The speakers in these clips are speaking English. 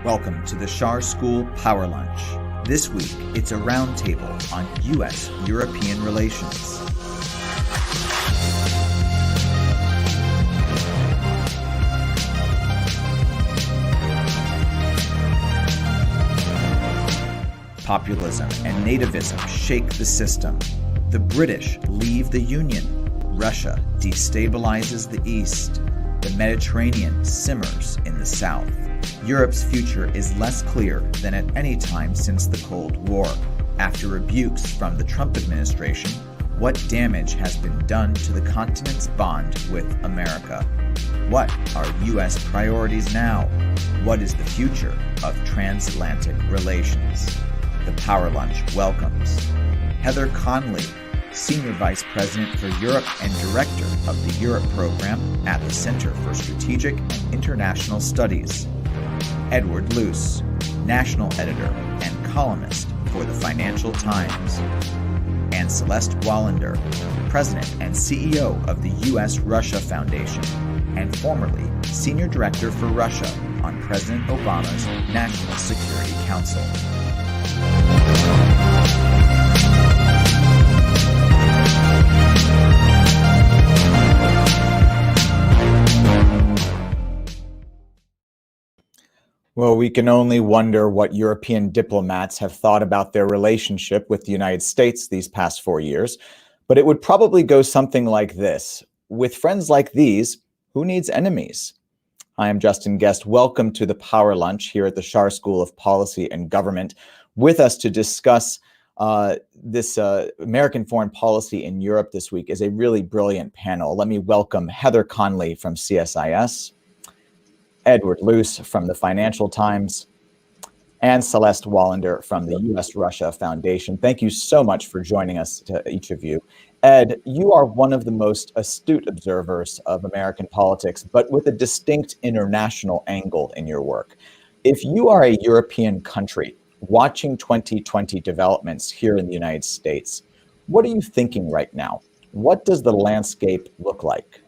Welcome to the Schar School Power Lunch. This week, it's a roundtable on U.S.-European relations. Populism and nativism shake the system. The British leave the Union. Russia destabilizes the East. The Mediterranean simmers in the South. Europe's future is less clear than at any time since the Cold War. After rebukes from the Trump administration, what damage has been done to the continent's bond with America? What are U.S. priorities now? What is the future of transatlantic relations? The Power Lunch welcomes Heather Conley, Senior Vice President for Europe and Director of the Europe Program at the Center for Strategic and International Studies. Edward Luce, National Editor and columnist for the Financial Times. And Celeste Wallander, President and CEO of the U.S.-Russia Foundation and formerly Senior Director for Russia on President Obama's National Security Council. Well, we can only wonder what European diplomats have thought about their relationship with the United States these past 4 years, but it would probably go something like this. With friends like these, who needs enemies? I am Justin Guest. Welcome to the Power Lunch here at the Schar School of Policy and Government. With us to discuss this American foreign policy in Europe this week is a really brilliant panel. Let me welcome Heather Conley from CSIS, Edward Luce from the Financial Times, and Celeste Wallander from the U.S.-Russia Foundation. Thank you so much for joining us, to each of you. Ed, you are one of the most astute observers of American politics, but with a distinct international angle in your work. If you are a European country watching 2020 developments here in the United States, what are you thinking right now? What does the landscape look like?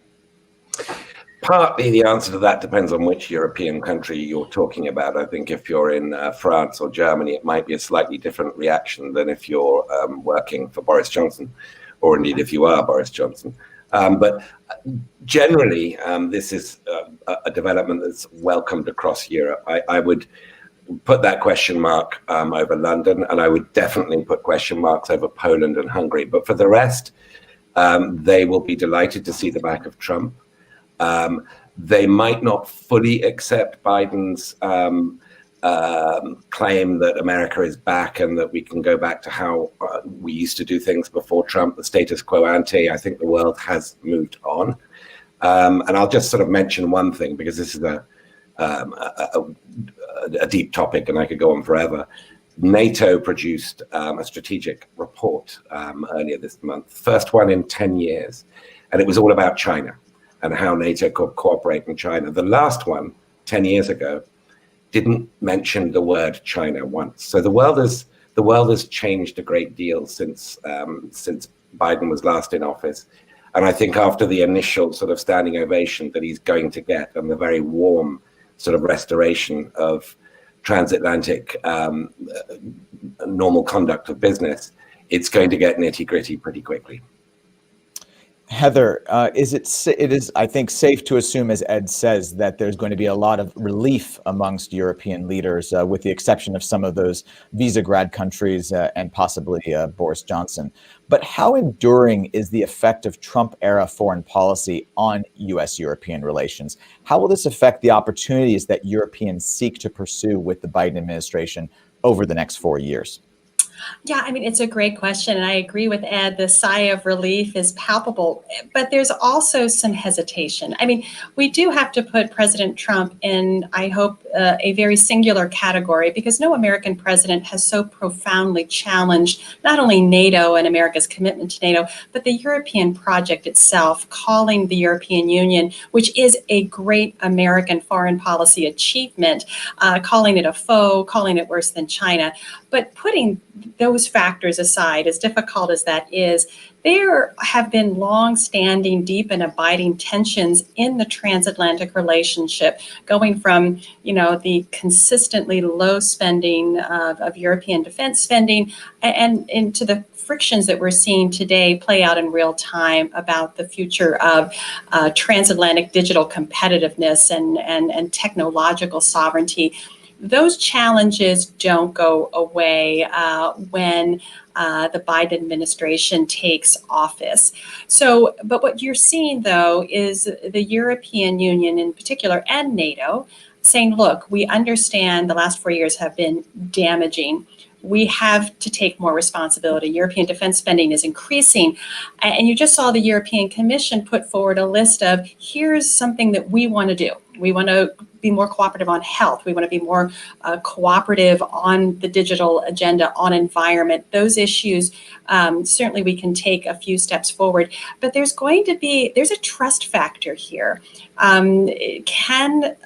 Partly the answer to that depends on which European country you're talking about. I think if you're in France or Germany, it might be a slightly different reaction than if you're working for Boris Johnson, or indeed if you are Boris Johnson. But generally, this is a development that's welcomed across Europe. I would put that question mark over London, and I would definitely put question marks over Poland and Hungary. But for the rest, they will be delighted to see the back of Trump. They might not fully accept Biden's claim that America is back and that we can go back to how we used to do things before Trump, the status quo ante. I think the world has moved on. And I'll just sort of mention one thing, because this is a deep topic and I could go on forever. NATO produced a strategic report earlier this month, first one in 10 years, and it was all about China and how NATO could cooperate with China. The last one, 10 years ago, didn't mention the word China once. So the world has changed a great deal since Biden was last in office. And I think after the initial sort of standing ovation that he's going to get and the very warm sort of restoration of transatlantic normal conduct of business, it's going to get nitty-gritty pretty quickly. Heather, it is, I think, safe to assume, as Ed says, that there's going to be a lot of relief amongst European leaders, with the exception of some of those Visegrad countries and possibly Boris Johnson. But how enduring is the effect of Trump-era foreign policy on U.S.-European relations? How will this affect the opportunities that Europeans seek to pursue with the Biden administration over the next 4 years? Yeah, I mean, it's a great question. And I agree with Ed, the sigh of relief is palpable, but there's also some hesitation. I mean, we do have to put President Trump in, I hope, a very singular category, because no American president has so profoundly challenged not only NATO and America's commitment to NATO, but the European project itself, calling the European Union, which is a great American foreign policy achievement, calling it a foe, calling it worse than China. But putting those factors aside, as difficult as that is, there have been long-standing, deep and abiding tensions in the transatlantic relationship, going from, the consistently low spending of European defense spending and into the frictions that we're seeing today play out in real time about the future of transatlantic digital competitiveness and technological sovereignty. Those challenges don't go away when the Biden administration takes office. But what you're seeing, though, is the European Union in particular and NATO saying, look, we understand the last 4 years have been damaging. We have to take more responsibility. European defense spending is increasing. And you just saw the European Commission put forward a list of, here's something that we want to do. We want to be more cooperative on health. We want to be more cooperative on the digital agenda, on environment. Those issues, certainly we can take a few steps forward. But there's a trust factor here. Can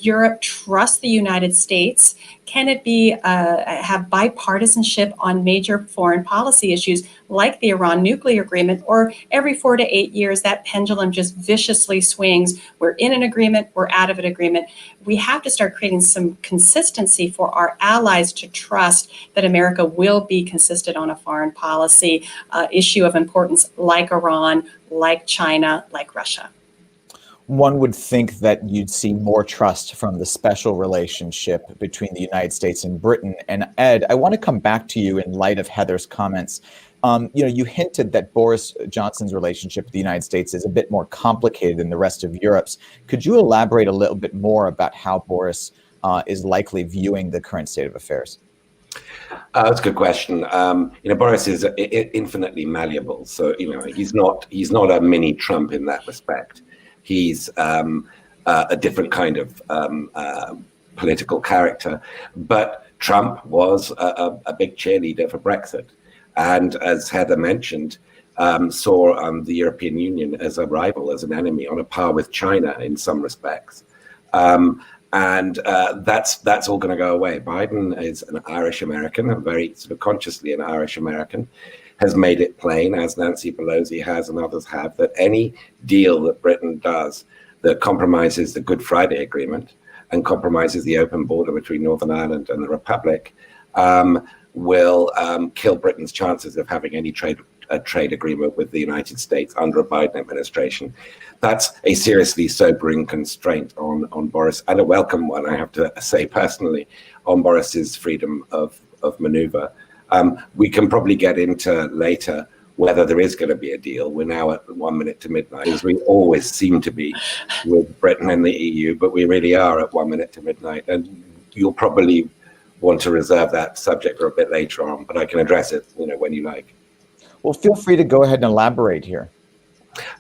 Europe trust the United States? Can it have bipartisanship on major foreign policy issues like the Iran nuclear agreement, or every 4 to 8 years that pendulum just viciously swings? We're in an agreement, we're out of an agreement. We have to start creating some consistency for our allies to trust that America will be consistent on a foreign policy issue of importance like Iran, like China, like Russia. One would think that you'd see more trust from the special relationship between the United States and Britain. And Ed, I want to come back to you in light of Heather's comments. You hinted that Boris Johnson's relationship with the United States is a bit more complicated than the rest of Europe's. Could you elaborate a little bit more about how Boris is likely viewing the current state of affairs? That's a good question. Boris is infinitely malleable. So, he's not a mini Trump in that respect. He's a different kind of political character. But Trump was a big cheerleader for Brexit. And as Heather mentioned, saw the European Union as a rival, as an enemy, on a par with China in some respects. And that's all going to go away. Biden is an Irish American, a very sort of consciously an Irish American, has made it plain, as Nancy Pelosi has and others have, that any deal that Britain does that compromises the Good Friday Agreement and compromises the open border between Northern Ireland and the Republic will kill Britain's chances of having any trade agreement with the United States under a Biden administration. That's a seriously sobering constraint on Boris, and a welcome one, I have to say personally, on Boris's freedom of maneuver. We can probably get into later whether there is going to be a deal. We're now at 1 minute to midnight, as we always seem to be with Britain and the EU, but we really are at 1 minute to midnight. And you'll probably want to reserve that subject for a bit later on, but I can address it, when you like. Well, feel free to go ahead and elaborate here.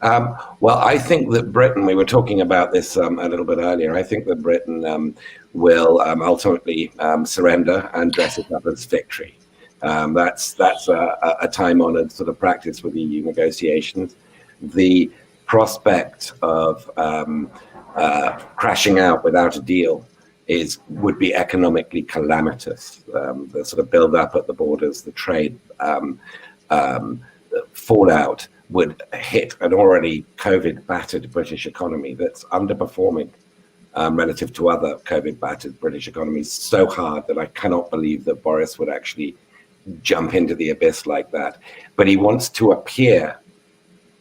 Well, I think that Britain, we were talking about this a little bit earlier, I think that Britain will ultimately surrender and dress it up as victory. That's a time-honored sort of practice with EU negotiations. The prospect of crashing out without a deal would be economically calamitous. The sort of build-up at the borders, the trade fallout would hit an already COVID-battered British economy that's underperforming relative to other COVID-battered British economies so hard that I cannot believe that Boris would actually jump into the abyss like that. But he wants to appear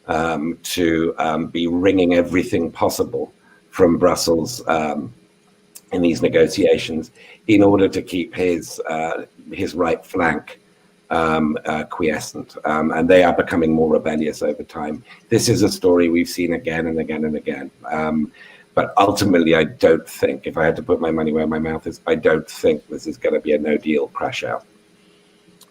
to be wringing everything possible from Brussels in these negotiations in order to keep his right flank quiescent, and they are becoming more rebellious over time. This is a story we've seen again and again and again. But ultimately, I don't think, if I had to put my money where my mouth is, I don't think this is going to be a no-deal crash out.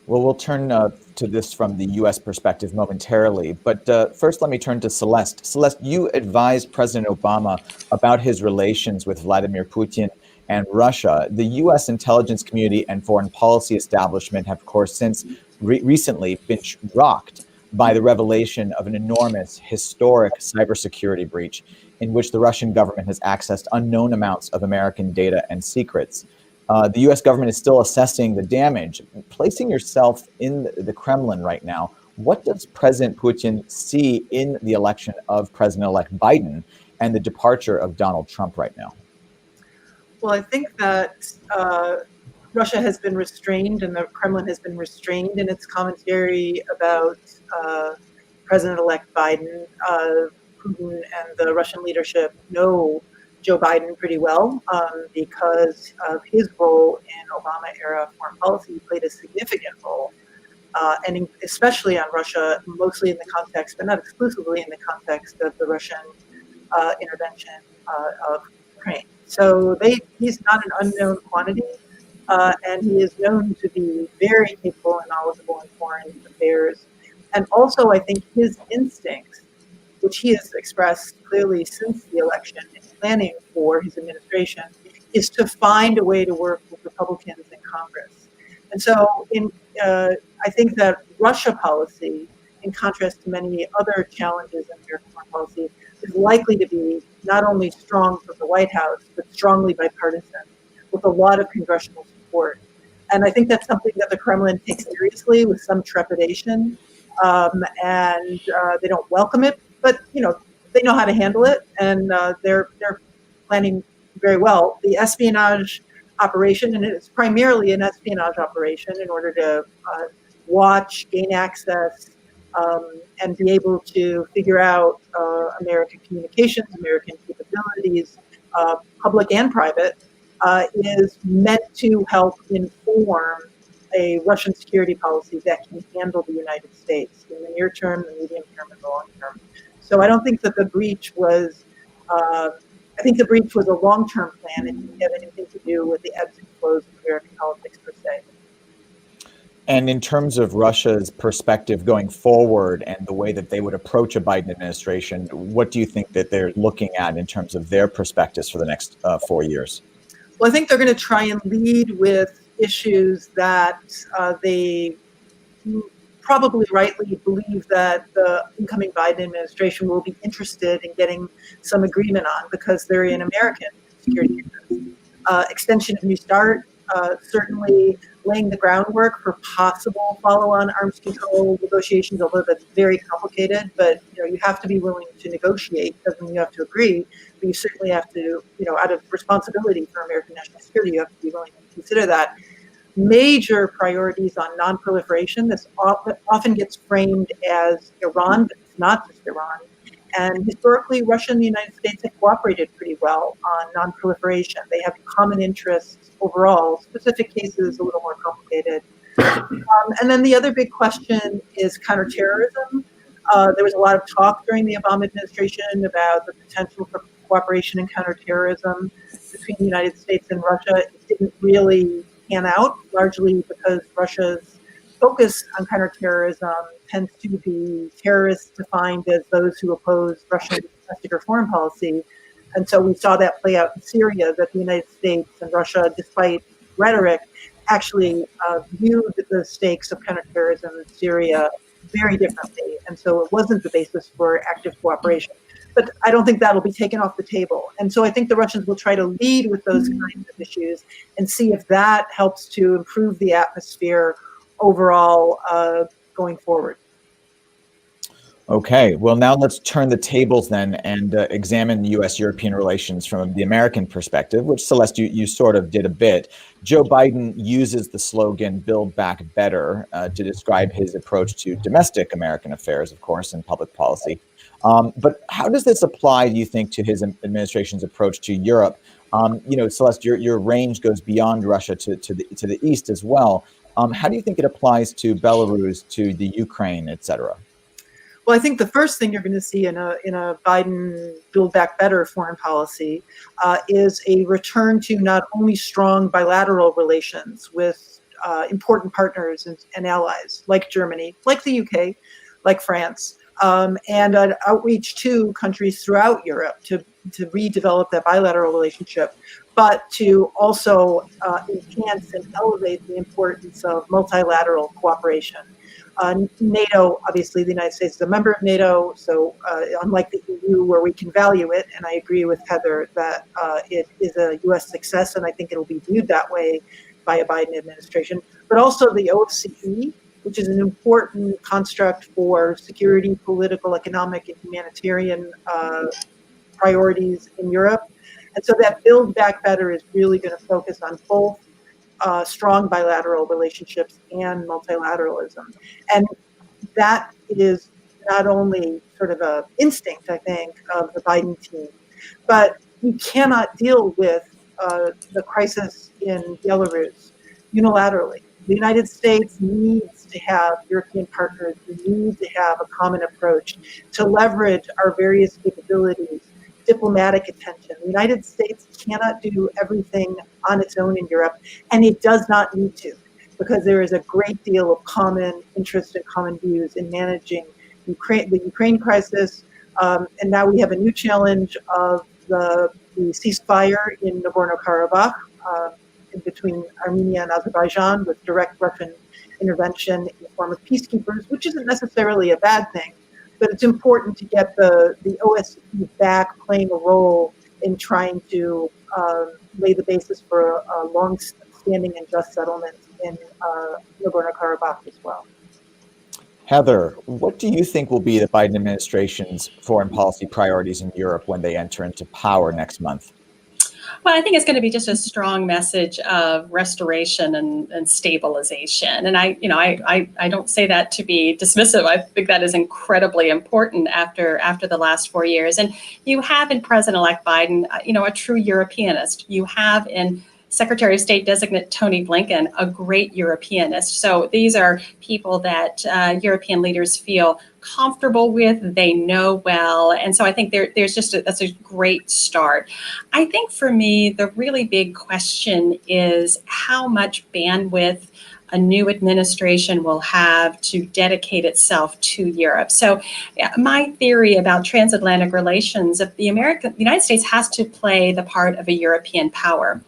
Well, we'll turn to this from the U.S. perspective momentarily. But first, let me turn to Celeste. Celeste, you advised President Obama about his relations with Vladimir Putin and Russia. The U.S. intelligence community and foreign policy establishment have, of course, since recently been rocked by the revelation of an enormous, historic cybersecurity breach in which the Russian government has accessed unknown amounts of American data and secrets. The U.S. government is still assessing the damage. Placing yourself in the Kremlin right now, what does President Putin see in the election of President-elect Biden and the departure of Donald Trump right now? Well, I think that Russia has been restrained and the Kremlin has been restrained in its commentary about President-elect Biden. Putin and the Russian leadership know Joe Biden pretty well because of his role in Obama-era foreign policy. He played a significant role, and especially on Russia, mostly in the context, but not exclusively in the context of the Russian intervention of Ukraine. So he's not an unknown quantity, and he is known to be very capable and knowledgeable in foreign affairs. And also, I think his instincts, which he has expressed clearly since the election and planning for his administration, is to find a way to work with Republicans in Congress. And so I think that Russia policy, in contrast to many other challenges in American foreign policy, is likely to be not only strong from the White House, but strongly bipartisan, with a lot of congressional support. And I think that's something that the Kremlin takes seriously with some trepidation, and they don't welcome it, but they know how to handle it, and they're planning very well. The espionage operation, and it's primarily an espionage operation in order to watch, gain access, and be able to figure out American communications, American capabilities, public and private, is meant to help inform a Russian security policy that can handle the United States in the near term, the medium term, and the long term. So I don't think that the breach was, I think the breach was a long-term plan and didn't have anything to do with the ebbs and flows of American politics per se. And in terms of Russia's perspective going forward and the way that they would approach a Biden administration, what do you think that they're looking at in terms of their perspectives for the next 4 years? Well, I think they're going to try and lead with issues that they probably rightly believe that the incoming Biden administration will be interested in getting some agreement on because they're in American security interests. Extension of New START, certainly laying the groundwork for possible follow-on arms control negotiations, although that's very complicated. But you have to be willing to negotiate. Doesn't mean you have to agree, but you certainly have to, out of responsibility for American national security, you have to be willing to consider that. Major priorities on non-proliferation. This often gets framed as Iran, but it's not just Iran. And historically, Russia and the United States have cooperated pretty well on non-proliferation. They have common interests overall. Specific cases a little more complicated. And then the other big question is counterterrorism. There was a lot of talk during the Obama administration about the potential for cooperation in counterterrorism between the United States and Russia. It didn't really pan out, largely because Russia's focus on counterterrorism tends to be terrorists defined as those who oppose Russian domestic or foreign policy. And so we saw that play out in Syria, that the United States and Russia, despite rhetoric, actually viewed the stakes of counterterrorism in Syria very differently. And so it wasn't the basis for active cooperation. But I don't think that'll be taken off the table. And so I think the Russians will try to lead with those kinds of issues and see if that helps to improve the atmosphere overall going forward. Okay, well, now let's turn the tables then and examine U.S.-European relations from the American perspective, which, Celeste, you sort of did a bit. Joe Biden uses the slogan "Build Back Better" to describe his approach to domestic American affairs, of course, and public policy. But how does this apply, do you think, to his administration's approach to Europe? Celeste, your range goes beyond Russia to the east as well. How do you think it applies to Belarus, to the Ukraine, et cetera? Well, I think the first thing you're going to see in a Biden Build Back Better foreign policy is a return to not only strong bilateral relations with important partners and allies like Germany, like the UK, like France, and an outreach to countries throughout Europe to redevelop that bilateral relationship, but to also enhance and elevate the importance of multilateral cooperation. NATO, obviously, the United States is a member of NATO, so unlike the EU, where we can value it, and I agree with Heather that it is a U.S. success, and I think it'll be viewed that way by a Biden administration, but also the OSCE, which is an important construct for security, political, economic, and humanitarian priorities in Europe. And so that Build Back Better is really going to focus on both strong bilateral relationships and multilateralism. And that is not only sort of an instinct, I think, of the Biden team, but we cannot deal with the crisis in Belarus unilaterally. The United States needs to have European partners. We need to have a common approach to leverage our various capabilities, diplomatic attention. The United States cannot do everything on its own in Europe, and it does not need to, because there is a great deal of common interest and common views in managing the Ukraine crisis. And now we have a new challenge of the ceasefire in Nagorno-Karabakh, in between Armenia and Azerbaijan, with direct Russian intervention in the form of peacekeepers, which isn't necessarily a bad thing, but it's important to get the OSCE back playing a role in trying to lay the basis for a long-standing and just settlement in Nagorno-Karabakh as well. Heather, what do you think will be the Biden administration's foreign policy priorities in Europe when they enter into power next month? Well, I think it's going to be just a strong message of restoration and stabilization. And I don't say that to be dismissive. I think that is incredibly important after the last 4 years. And you have in President-elect Biden, a true Europeanist. You have in Secretary of State designate Tony Blinken, a great Europeanist. So these are people that European leaders feel comfortable with, they know well. And so I think that's a great start. I think for me, the really big question is how much bandwidth a new administration will have to dedicate itself to Europe. So my theory about transatlantic relations, the United States has to play the part of a European power.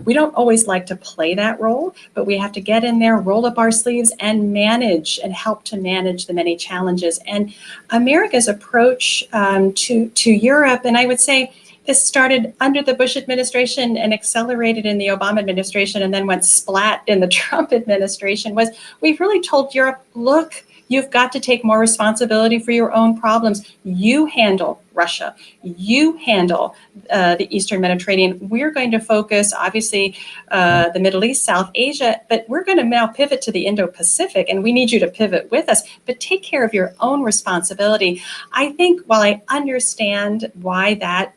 We don't always like to play that role, but we have to get in there, roll up our sleeves, and manage and help to manage the many challenges. And America's approach to Europe, and I would say this started under the Bush administration and accelerated in the Obama administration and then went splat in the Trump administration, was we've really told Europe, look, you've got to take more responsibility for your own problems. You handle Russia. You handle the Eastern Mediterranean. We're going to focus, obviously, the Middle East, South Asia, but we're going to now pivot to the Indo-Pacific, and we need you to pivot with us, but take care of your own responsibility. I think while I understand why that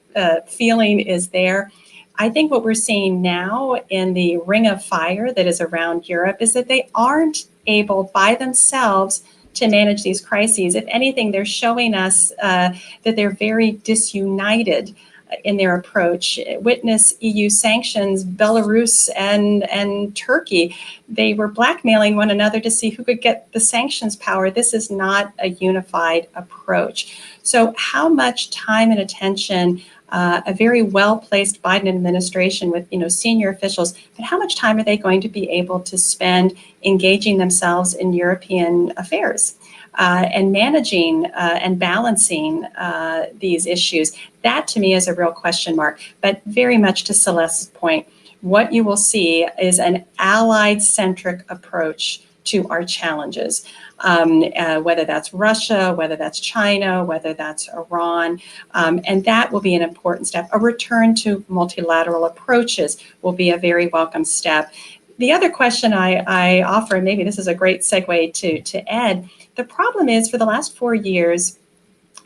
feeling is there, I think what we're seeing now in the ring of fire that is around Europe is that they aren't able by themselves to manage these crises. If anything, they're showing us that they're very disunited in their approach. Witness EU sanctions, Belarus and Turkey. They were blackmailing one another to see who could get the sanctions power. This is not a unified approach. So how much time and attention a very well-placed Biden administration with senior officials, but how much time are they going to be able to spend engaging themselves in European affairs and managing and balancing these issues? That to me is a real question mark. But very much to Celeste's point, what you will see is an allied-centric approach to our challenges. Whether that's Russia, whether that's China, whether that's Iran. And that will be an important step. A return to multilateral approaches will be a very welcome step. The other question I offer, and maybe this is a great segue to Ed, the problem is for the last 4 years,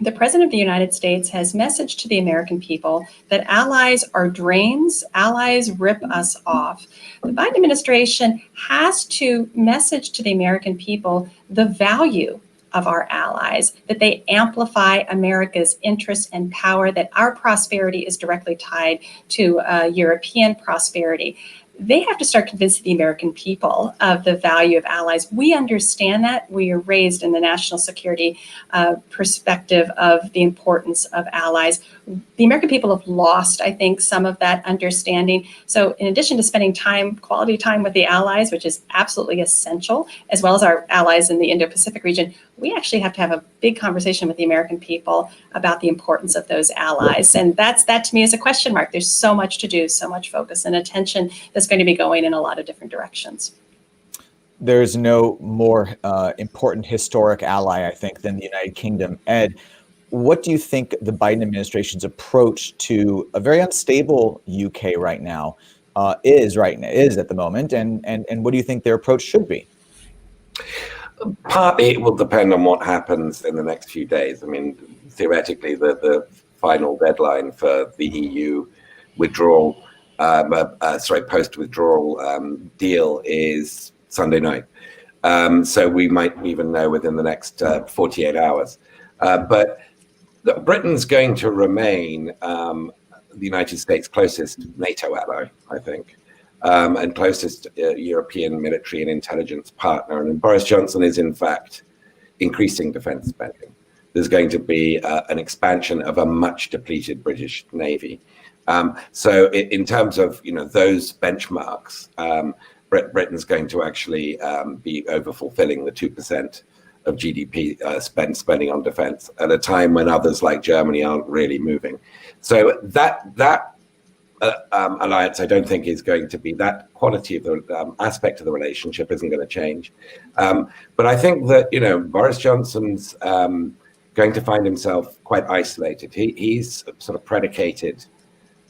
the President of the United States has messaged to the American people that allies are drains, allies rip us off. The Biden administration has to message to the American people the value of our allies, that they amplify America's interest and power, that our prosperity is directly tied to European prosperity. they have to start convincing the American people of the value of allies. We understand that. We are raised in the national security perspective of the importance of allies. The American people have lost, I think, some of that understanding. So in addition to spending time, quality time with the allies, which is absolutely essential, as well as our allies in the Indo-Pacific region, we actually have to have a big conversation with the American people about the importance of those allies. And that to me is a question mark. There's so much to do, so much focus and attention that's going to be going in a lot of different directions. There's no more important historic ally, I think, than the United Kingdom. Ed, what do you think the Biden administration's approach to a very unstable UK right now is at the moment, and what do you think their approach should be? Partly it will depend on what happens in the next few days. I mean, theoretically, the final deadline for the EU withdrawal, post-withdrawal deal is Sunday night. So we might even know within the next 48 hours. But Britain's going to remain the United States' closest NATO ally, I think, and closest European military and intelligence partner. And Boris Johnson is, in fact, increasing defense spending. There's going to be an expansion of a much depleted British Navy. So in terms of those benchmarks, Britain's going to actually be over-fulfilling the 2% of GDP spending on defense at a time when others like Germany aren't really moving. So that alliance, I don't think, is going to be that quality of the aspect of the relationship isn't going to change. But I think that Boris Johnson's going to find himself quite isolated. He's sort of predicated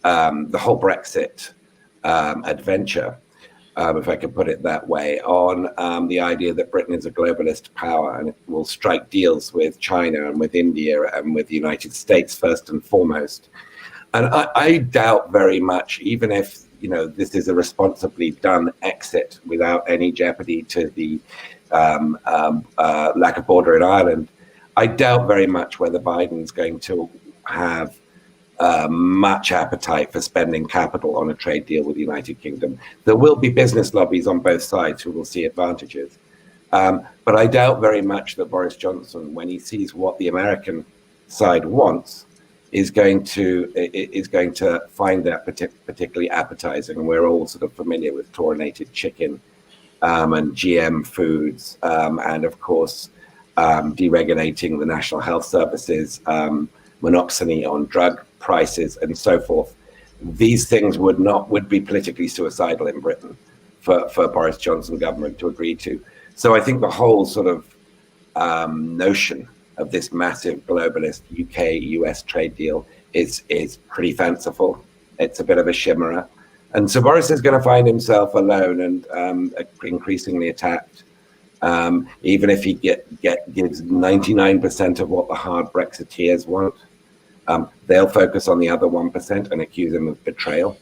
the whole Brexit adventure, if I could put it that way, on the idea that Britain is a globalist power and it will strike deals with China and with India and with the United States first and foremost. And I doubt very much, even if this is a responsibly done exit without any jeopardy to the lack of border in Ireland, I doubt very much whether Biden's going to have much appetite for spending capital on a trade deal with the United Kingdom. There will be business lobbies on both sides who will see advantages. But I doubt very much that Boris Johnson, when he sees what the American side wants, is going to find that particularly appetizing. And we're all sort of familiar with chlorinated chicken and GM foods, and of course, deregulating the National Health Services, monopsony on drug prices, and so forth. These things would be politically suicidal in Britain for Boris Johnson government to agree to. So I think the whole sort of notion of this massive globalist UK-US trade deal is pretty fanciful. It's a bit of a chimera. And so Boris is going to find himself alone and increasingly attacked. Even if he gives 99% of what the hard Brexiteers want, they'll focus on the other 1% and accuse him of betrayal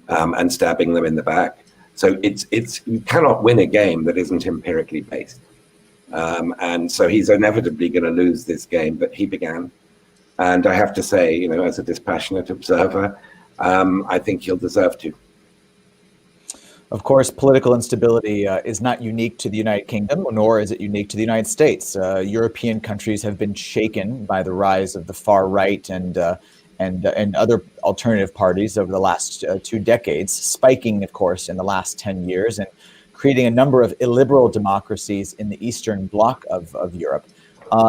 and stabbing them in the back. So you cannot win a game that isn't empirically based. And so he's inevitably going to lose this game that he began. And I have to say, as a dispassionate observer, I think he'll deserve to. Of course, political instability is not unique to the United Kingdom, nor is it unique to the United States. European countries have been shaken by the rise of the far right and other alternative parties over the last 2 decades, spiking, of course, in the last 10 years and creating a number of illiberal democracies in the Eastern Bloc of Europe.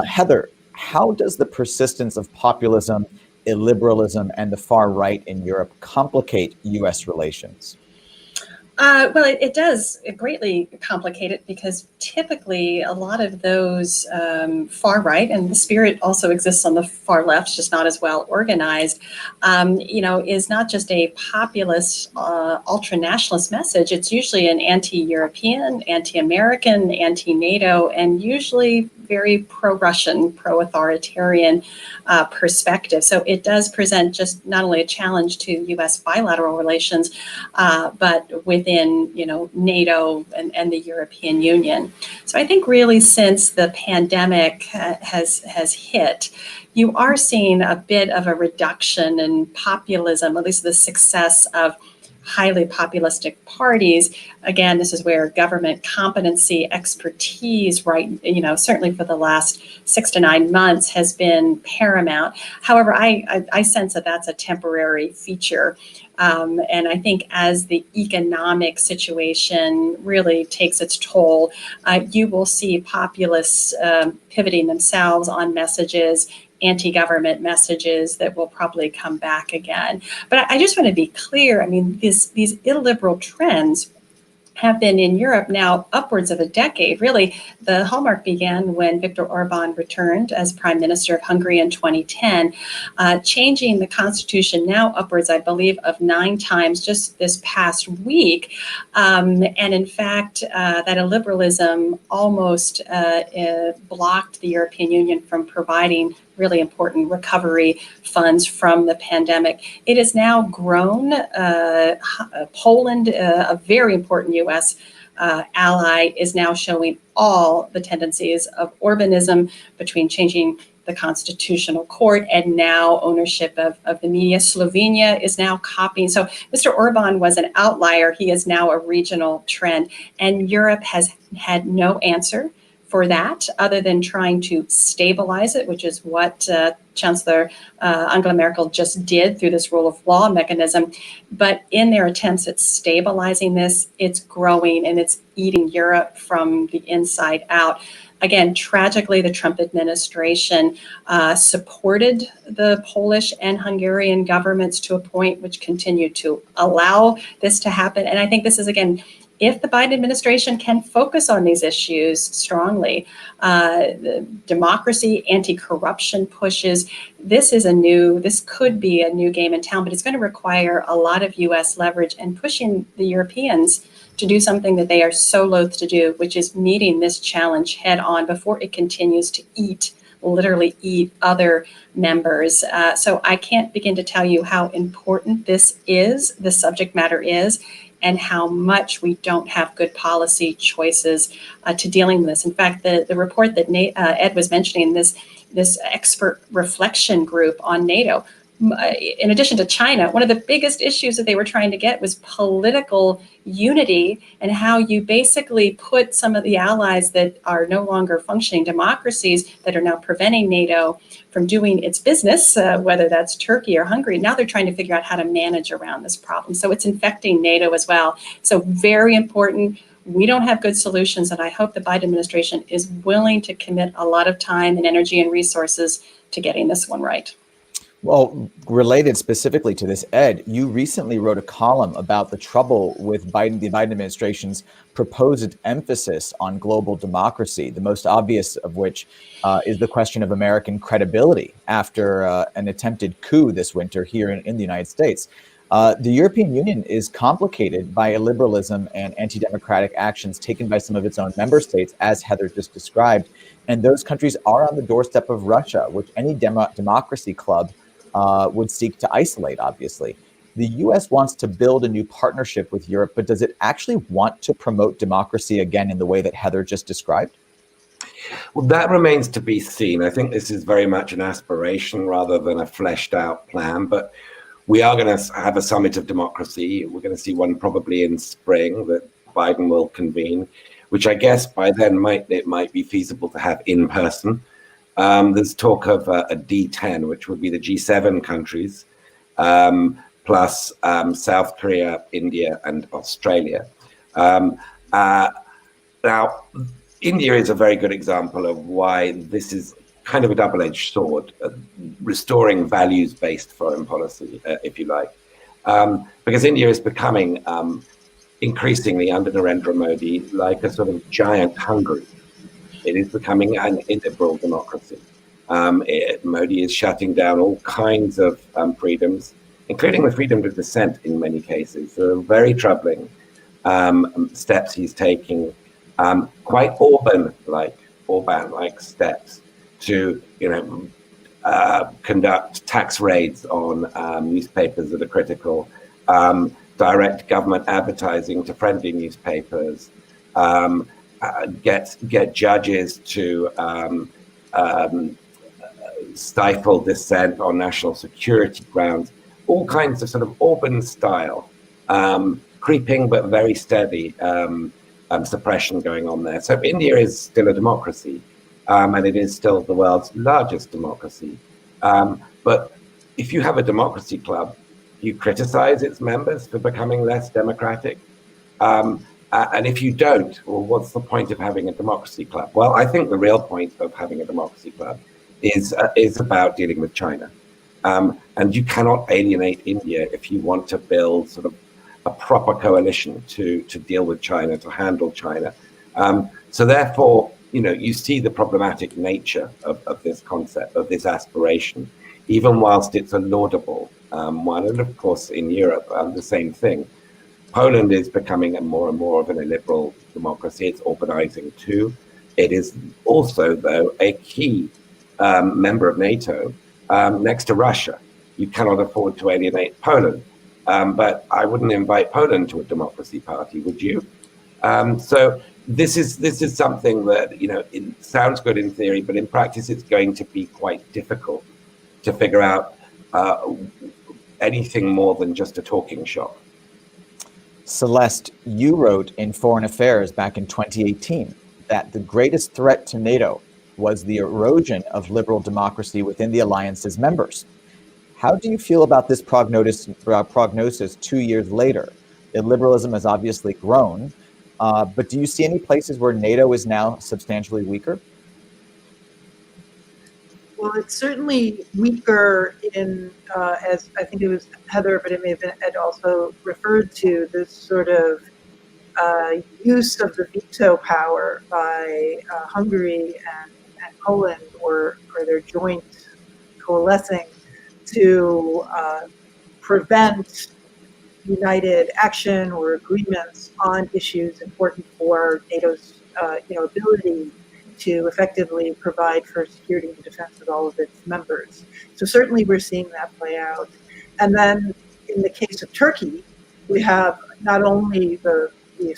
Heather, how does the persistence of populism, illiberalism, and the far right in Europe complicate U.S. relations? Well, it does greatly complicate it because typically a lot of those far right, and the spirit also exists on the far left, just not as well organized, is not just a populist, ultra-nationalist message. It's usually an anti-European, anti-American, anti-NATO, and usually very pro-Russian, pro-authoritarian perspective. So it does present just not only a challenge to U.S. bilateral relations, but within NATO and the European Union. So I think really since the pandemic has hit, you are seeing a bit of a reduction in populism, at least the success of highly populistic parties. Again, this is where government competency, expertise, right, certainly for the last 6 to 9 months has been paramount. However, I sense that that's a temporary feature. And I think as the economic situation really takes its toll, you will see populists pivoting themselves on messages, anti-government messages that will probably come back again. But I just want to be clear. I mean, these illiberal trends have been in Europe now upwards of a decade. Really, the hallmark began when Viktor Orban returned as Prime Minister of Hungary in 2010, changing the constitution now upwards, I believe, of 9 times just this past week. And in fact, that illiberalism almost blocked the European Union from providing really important recovery funds from the pandemic. It has now grown. Poland, a very important U.S. Ally, is now showing all the tendencies of Orbanism between changing the constitutional court and now ownership of the media. Slovenia is now copying. So Mr. Orban was an outlier. He is now a regional trend. And Europe has had no answer for that, other than trying to stabilize it, which is what Chancellor Angela Merkel just did through this rule of law mechanism. But in their attempts at stabilizing this, it's growing and it's eating Europe from the inside out. Again, tragically, the Trump administration supported the Polish and Hungarian governments to a point which continued to allow this to happen. And I think this is, again, if the Biden administration can focus on these issues strongly, the democracy, anti-corruption pushes, this could be a new game in town, but it's going to require a lot of U.S. leverage and pushing the Europeans to do something that they are so loath to do, which is meeting this challenge head on before it continues to literally eat other members. So I can't begin to tell you how important this subject matter is, and how much we don't have good policy choices to dealing with this. In fact, the report that Ed was mentioning, this expert reflection group on NATO, in addition to China, one of the biggest issues that they were trying to get was political unity, and how you basically put some of the allies that are no longer functioning democracies that are now preventing NATO from doing its business, whether that's Turkey or Hungary. Now they're trying to figure out how to manage around this problem. So it's infecting NATO as well. So very important. We don't have good solutions, and I hope the Biden administration is willing to commit a lot of time and energy and resources to getting this one right. Well, related specifically to this, Ed, you recently wrote a column about the trouble with the Biden administration's proposed emphasis on global democracy, the most obvious of which is the question of American credibility after an attempted coup this winter here in the United States. The European Union is complicated by illiberalism and anti-democratic actions taken by some of its own member states, as Heather just described. And those countries are on the doorstep of Russia, which any democracy club would seek to isolate, obviously. The U.S. wants to build a new partnership with Europe, but does it actually want to promote democracy again in the way that Heather just described? Well, that remains to be seen. I think this is very much an aspiration rather than a fleshed out plan, but we are going to have a summit of democracy. We're going to see one probably in spring that Biden will convene, which I guess by then it might be feasible to have in person. There's talk of a D10, which would be the G7 countries, plus South Korea, India, and Australia. Now, India is a very good example of why this is kind of a double-edged sword, restoring values-based foreign policy, if you like, because India is becoming increasingly under Narendra Modi like a sort of giant Hungary. It is becoming an illiberal democracy. Modi is shutting down all kinds of freedoms, including the freedom to dissent in many cases. So very troubling steps he's taking, quite Orban-like steps to, conduct tax raids on newspapers that are critical, direct government advertising to friendly newspapers, get judges to stifle dissent on national security grounds, all kinds of sort of Orban-style creeping but very steady suppression going on there. So India is still a democracy, and it is still the world's largest democracy. But if you have a democracy club, you criticize its members for becoming less democratic. And if you don't, well, what's the point of having a democracy club? Well, I think the real point of having a democracy club is about dealing with China. And you cannot alienate India if you want to build sort of a proper coalition to deal with China, to handle China. So therefore, you see the problematic nature of this concept, of this aspiration, even whilst it's a laudable one. And of course, in Europe, the same thing. Poland is becoming more and more of an illiberal democracy. It's urbanizing too. It is also, though, a key member of NATO next to Russia. You cannot afford to alienate Poland. But I wouldn't invite Poland to a democracy party, would you? So this is something that, it sounds good in theory, but in practice it's going to be quite difficult to figure out anything more than just a talking shop. Celeste, you wrote in Foreign Affairs back in 2018 that the greatest threat to NATO was the erosion of liberal democracy within the alliance's members. How do you feel about this prognosis 2 years later? Illiberalism has obviously grown, but do you see any places where NATO is now substantially weaker? Well, it's certainly weaker in, as I think it was Heather, but it may have been Ed also referred to, this sort of use of the veto power by Hungary and Poland, or their joint coalescing to prevent united action or agreements on issues important for NATO's ability to effectively provide for security and defense of all of its members. So certainly we're seeing that play out. And then in the case of Turkey, we have not only the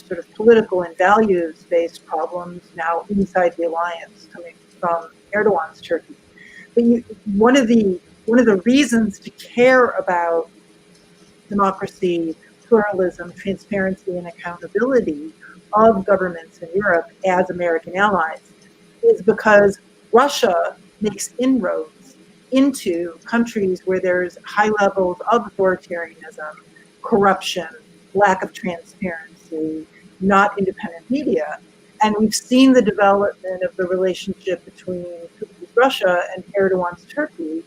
sort of political and values-based problems now inside the alliance coming from Erdogan's Turkey, but one of the reasons to care about democracy, pluralism, transparency, and accountability of governments in Europe as American allies is because Russia makes inroads into countries where there's high levels of authoritarianism, corruption, lack of transparency, not independent media. And we've seen the development of the relationship between Russia and Erdogan's Turkey,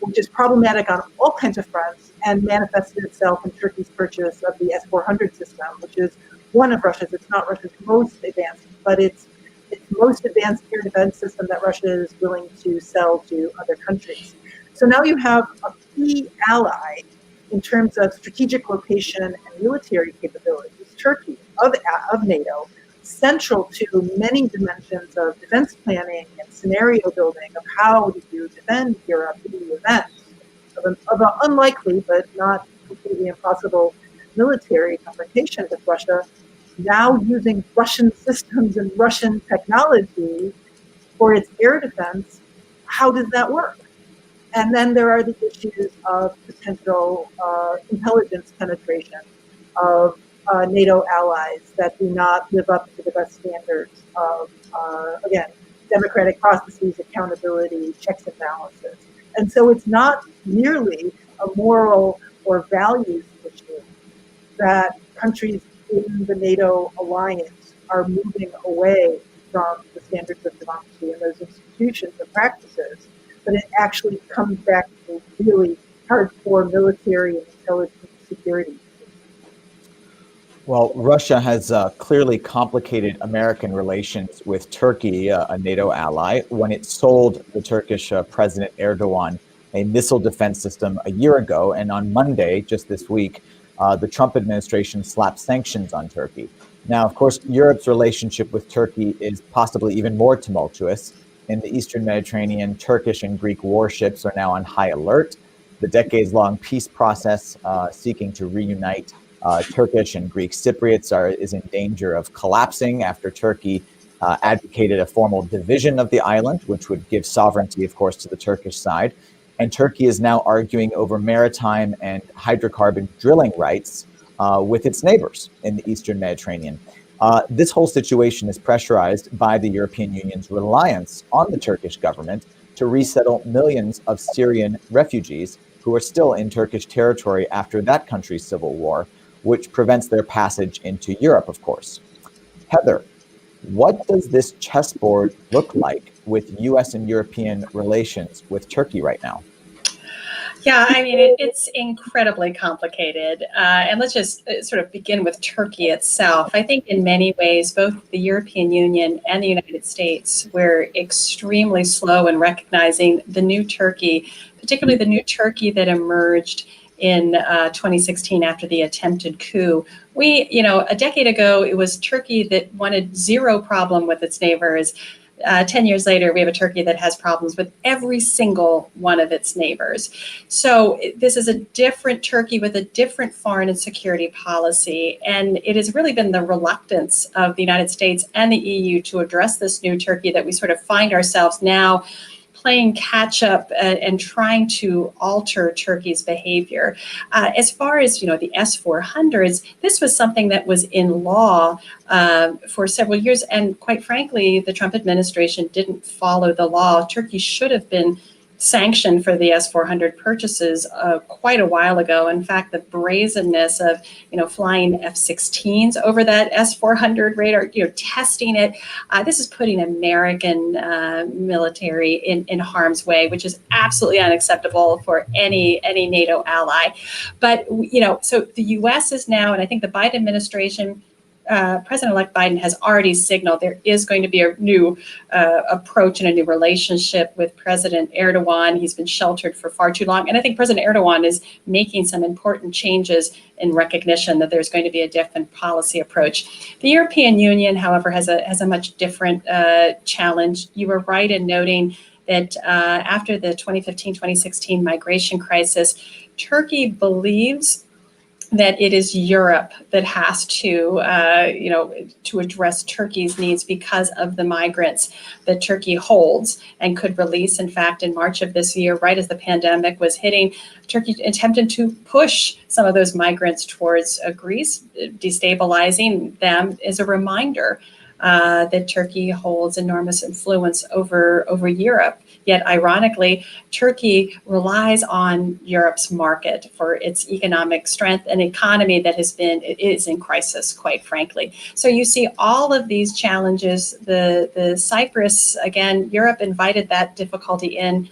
which is problematic on all kinds of fronts and manifested itself in Turkey's purchase of the S-400 system, which is one of Russia's, it's not Russia's most advanced, but it's most advanced air defense system that Russia is willing to sell to other countries. So now you have a key ally in terms of strategic location and military capabilities, Turkey, of NATO, central to many dimensions of defense planning and scenario building of how do you defend Europe in the event of an unlikely but not completely impossible military confrontation with Russia, now using Russian systems and Russian technology for its air defense. How does that work? And then there are the issues of potential intelligence penetration of NATO allies that do not live up to the best standards of, again, democratic processes, accountability, checks and balances. And so it's not merely a moral or values issue that countries in the NATO alliance are moving away from the standards of democracy and those institutions and practices, but it actually comes back to really hardcore military and intelligence security. Well, Russia has clearly complicated American relations with Turkey, a NATO ally, when it sold the Turkish President Erdogan a missile defense system a year ago. And on Monday, just this week, the Trump administration slapped sanctions on Turkey. Now, of course, Europe's relationship with Turkey is possibly even more tumultuous. In the Eastern Mediterranean, Turkish and Greek warships are now on high alert. The decades-long peace process seeking to reunite Turkish and Greek Cypriots is in danger of collapsing after Turkey advocated a formal division of the island, which would give sovereignty, of course, to the Turkish side. And Turkey is now arguing over maritime and hydrocarbon drilling rights with its neighbors in the Eastern Mediterranean. This whole situation is pressurized by the European Union's reliance on the Turkish government to resettle millions of Syrian refugees who are still in Turkish territory after that country's civil war, which prevents their passage into Europe, of course. Heather, what does this chessboard look like with U.S. and European relations with Turkey right now? Yeah, I mean, it's incredibly complicated. And let's just sort of begin with Turkey itself. I think in many ways, both the European Union and the United States were extremely slow in recognizing the new Turkey, particularly the new Turkey that emerged in 2016 after the attempted coup. A decade ago, it was Turkey that wanted zero problem with its neighbors. 10 years later, we have a Turkey that has problems with every single one of its neighbors. So this is a different Turkey with a different foreign and security policy. And it has really been the reluctance of the United States and the EU to address this new Turkey that we sort of find ourselves now playing catch up and trying to alter Turkey's behavior. As far as the S-400s, this was something that was in law for several years, and quite frankly, the Trump administration didn't follow the law. Turkey should have been sanctioned for the S-400 purchases quite a while ago. In fact, the brazenness of flying F-16s over that S-400 radar, testing it, this is putting American military in harm's way, which is absolutely unacceptable for any NATO ally. But so the U.S. is now, and I think the Biden administration, President-elect Biden has already signaled there is going to be a new approach and a new relationship with President Erdogan. He's been sheltered for far too long. And I think President Erdogan is making some important changes in recognition that there's going to be a different policy approach. The European Union, however, has a much different challenge. You were right in noting that after the 2015-2016 migration crisis, Turkey believes that it is Europe that has to address Turkey's needs because of the migrants that Turkey holds and could release. In fact, in March of this year, right as the pandemic was hitting, Turkey attempted to push some of those migrants towards Greece, destabilizing them as a reminder that Turkey holds enormous influence over Europe. Yet, ironically, Turkey relies on Europe's market for its economic strength, an economy that is in crisis, quite frankly. So you see all of these challenges. The Cyprus, again, Europe invited that difficulty in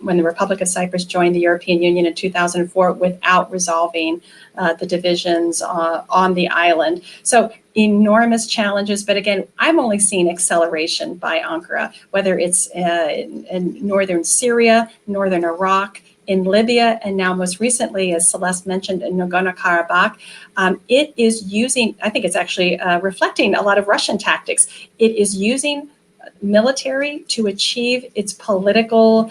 when the Republic of Cyprus joined the European Union in 2004 without resolving the divisions on the island. So enormous challenges. But again, I'm only seeing acceleration by Ankara, whether it's in northern Syria, northern Iraq, in Libya, and now most recently, as Celeste mentioned, in Nagorno-Karabakh. It is using, I think it's actually reflecting a lot of Russian tactics. It is using military to achieve its political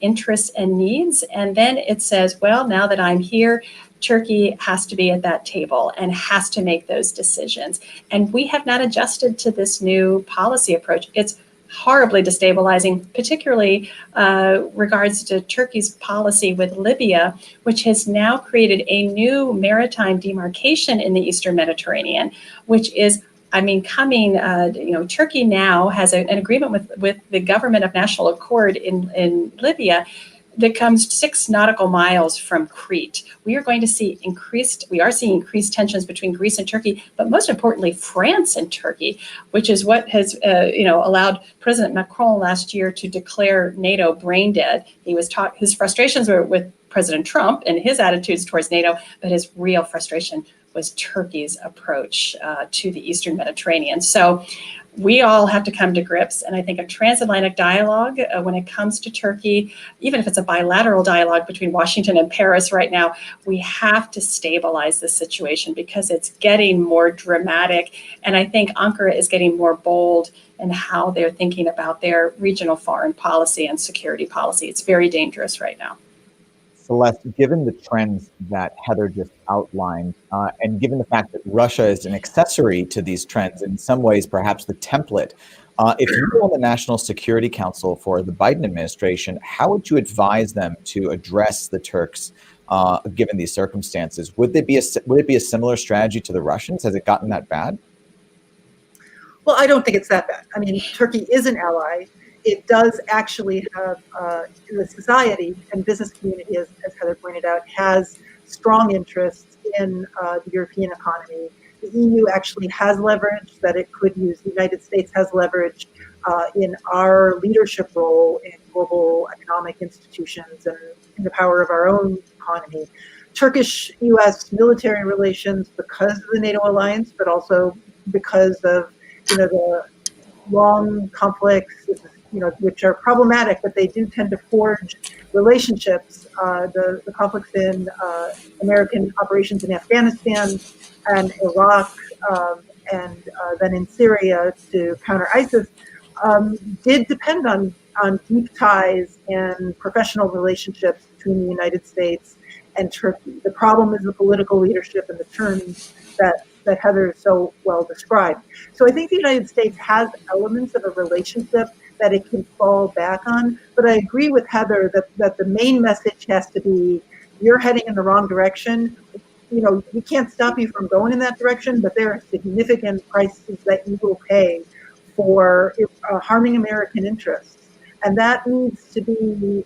interests and needs. And then it says, well, now that I'm here, Turkey has to be at that table and has to make those decisions. And we have not adjusted to this new policy approach. It's horribly destabilizing, particularly regards to Turkey's policy with Libya, which has now created a new maritime demarcation in the Eastern Mediterranean, which is Turkey now has an agreement with the government of national accord in Libya that comes 6 nautical miles from Crete. We are seeing increased tensions between Greece and Turkey, but most importantly, France and Turkey, which is what has allowed President Macron last year to declare NATO brain dead. His frustrations were with President Trump and his attitudes towards NATO, but his real frustration was Turkey's approach to the Eastern Mediterranean. So we all have to come to grips. And I think a transatlantic dialogue when it comes to Turkey, even if it's a bilateral dialogue between Washington and Paris right now, we have to stabilize the situation because it's getting more dramatic. And I think Ankara is getting more bold in how they're thinking about their regional foreign policy and security policy. It's very dangerous right now. Celeste, given the trends that Heather just outlined, and given the fact that Russia is an accessory to these trends, in some ways perhaps the template, if you were on the National Security Council for the Biden administration, how would you advise them to address the Turks' given these circumstances. Would it be a similar strategy to the Russians? Has it gotten that bad? Well, I don't think it's that bad. I mean, Turkey is an ally. It does actually have, the society and business community, as Heather pointed out, has strong interests in the European economy. The EU actually has leverage that it could use. The United States has leverage in our leadership role in global economic institutions and in the power of our own economy. Turkish-U.S. military relations, because of the NATO alliance, but also because of the long conflicts, which are problematic, but they do tend to forge relationships. The conflicts in American operations in Afghanistan and Iraq, and then in Syria to counter ISIS, did depend on deep ties and professional relationships between the United States and Turkey. The problem is the political leadership and the terms that Heather so well described. So I think the United States has elements of a relationship that it can fall back on. But I agree with Heather that the main message has to be, you're heading in the wrong direction. We can't stop you from going in that direction, but there are significant prices that you will pay for harming American interests. And that needs to be,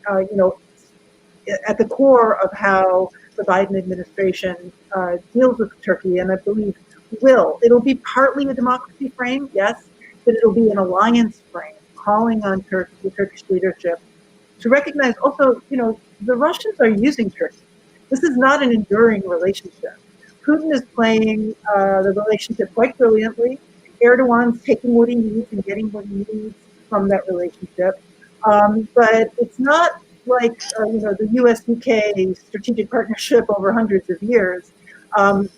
at the core of how the Biden administration deals with Turkey, and I believe it'll be partly a democracy frame, yes, but it'll be an alliance frame, calling on the Turkish leadership to recognize also, the Russians are using Turkey. This is not an enduring relationship. Putin is playing the relationship quite brilliantly. Erdogan's taking what he needs and getting what he needs from that relationship. But it's not like, the U.S.-UK strategic partnership over hundreds of years,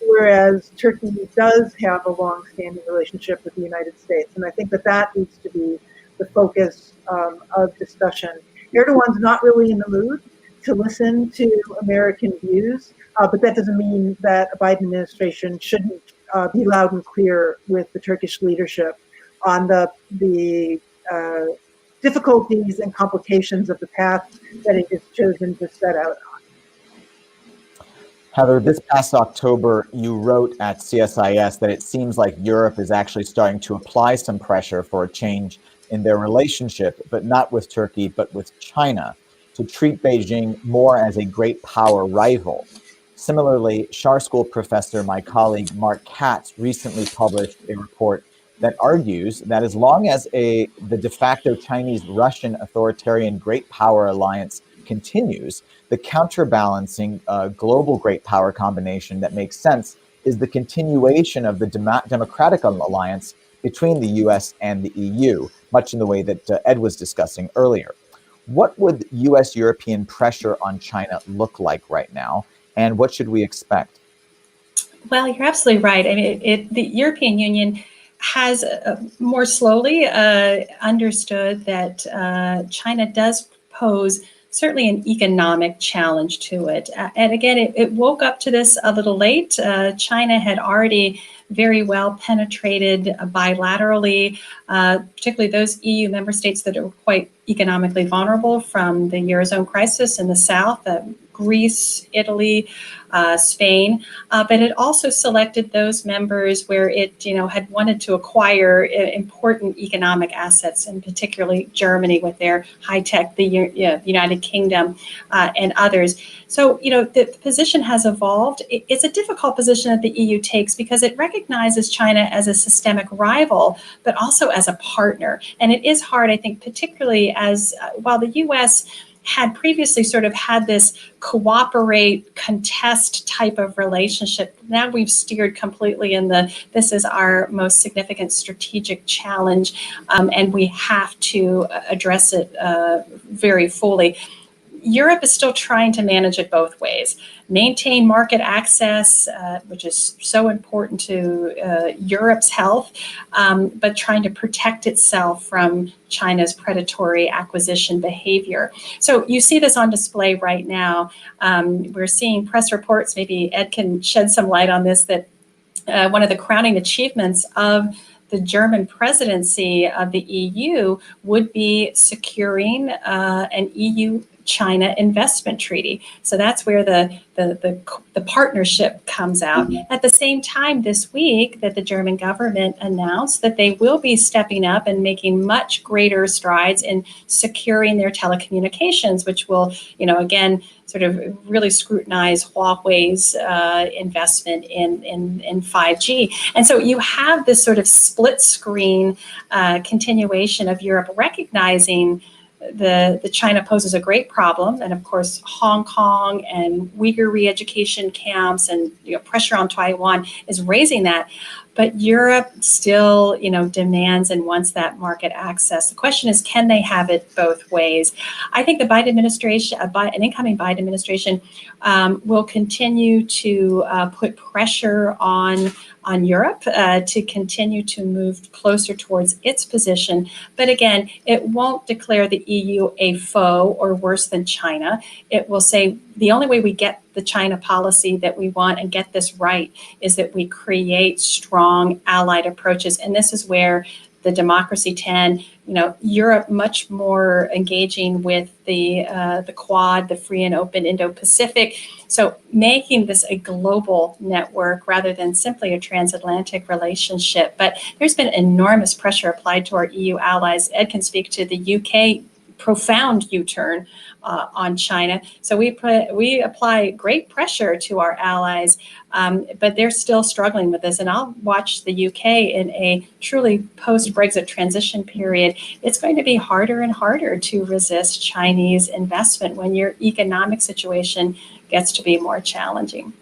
whereas Turkey does have a long-standing relationship with the United States. And I think that needs to be the focus of discussion. Erdogan's not really in the mood to listen to American views, but that doesn't mean that a Biden administration shouldn't be loud and clear with the Turkish leadership on the difficulties and complications of the path that it has chosen to set out on. Heather, this past October, you wrote at CSIS that it seems like Europe is actually starting to apply some pressure for a change in their relationship, but not with Turkey, but with China, to treat Beijing more as a great power rival. Similarly, Schar School professor, my colleague Mark Katz, recently published a report that argues that as long as the de facto Chinese-Russian authoritarian great power alliance continues, the counterbalancing global great power combination that makes sense is the continuation of the democratic alliance between the US and the EU, much in the way that Ed was discussing earlier. What would US-European pressure on China look like right now, and what should we expect? Well, you're absolutely right. I mean, the European Union has more slowly understood that China does pose certainly an economic challenge to it. And again, it woke up to this a little late. China had already very well penetrated bilaterally, particularly those EU member states that are quite economically vulnerable from the Eurozone crisis in the South, Greece, Italy, Spain, but it also selected those members where it, had wanted to acquire important economic assets, and particularly Germany with their high tech, the United Kingdom, and others. So, the position has evolved. It's a difficult position that the EU takes because it recognizes China as a systemic rival, but also as a partner. And it is hard, I think, particularly as while the U.S. had previously sort of had this cooperate, contest type of relationship. Now we've steered completely in this is our most significant strategic challenge, and we have to address it very fully. Europe is still trying to manage it both ways. Maintain market access, which is so important to Europe's health, but trying to protect itself from China's predatory acquisition behavior. So you see this on display right now. We're seeing press reports, maybe Ed can shed some light on this, that one of the crowning achievements of the German presidency of the EU would be securing an EU China Investment Treaty. So that's where the partnership comes out. At the same time this week that the German government announced that they will be stepping up and making much greater strides in securing their telecommunications, which will, again, sort of really scrutinize Huawei's investment in 5G. And so you have this sort of split screen continuation of Europe recognizing the China poses a great problem, and of course Hong Kong and Uyghur re-education camps and pressure on Taiwan is raising that. But Europe still, demands and wants that market access. The question is, can they have it both ways? I think the Biden administration, an incoming Biden administration, will continue to put pressure on Europe to continue to move closer towards its position. But again, it won't declare the EU a foe or worse than China. It will say the only way we get the China policy that we want and get this right is that we create strong allied approaches. And this is where the Democracy 10, Europe much more engaging with the Quad, the free and open Indo-Pacific. So making this a global network rather than simply a transatlantic relationship. But there's been enormous pressure applied to our EU allies. Ed can speak to the UK profound U-turn on China. So we apply great pressure to our allies, but they're still struggling with this. And I'll watch the UK in a truly post-Brexit transition period. It's going to be harder and harder to resist Chinese investment when your economic situation gets to be more challenging.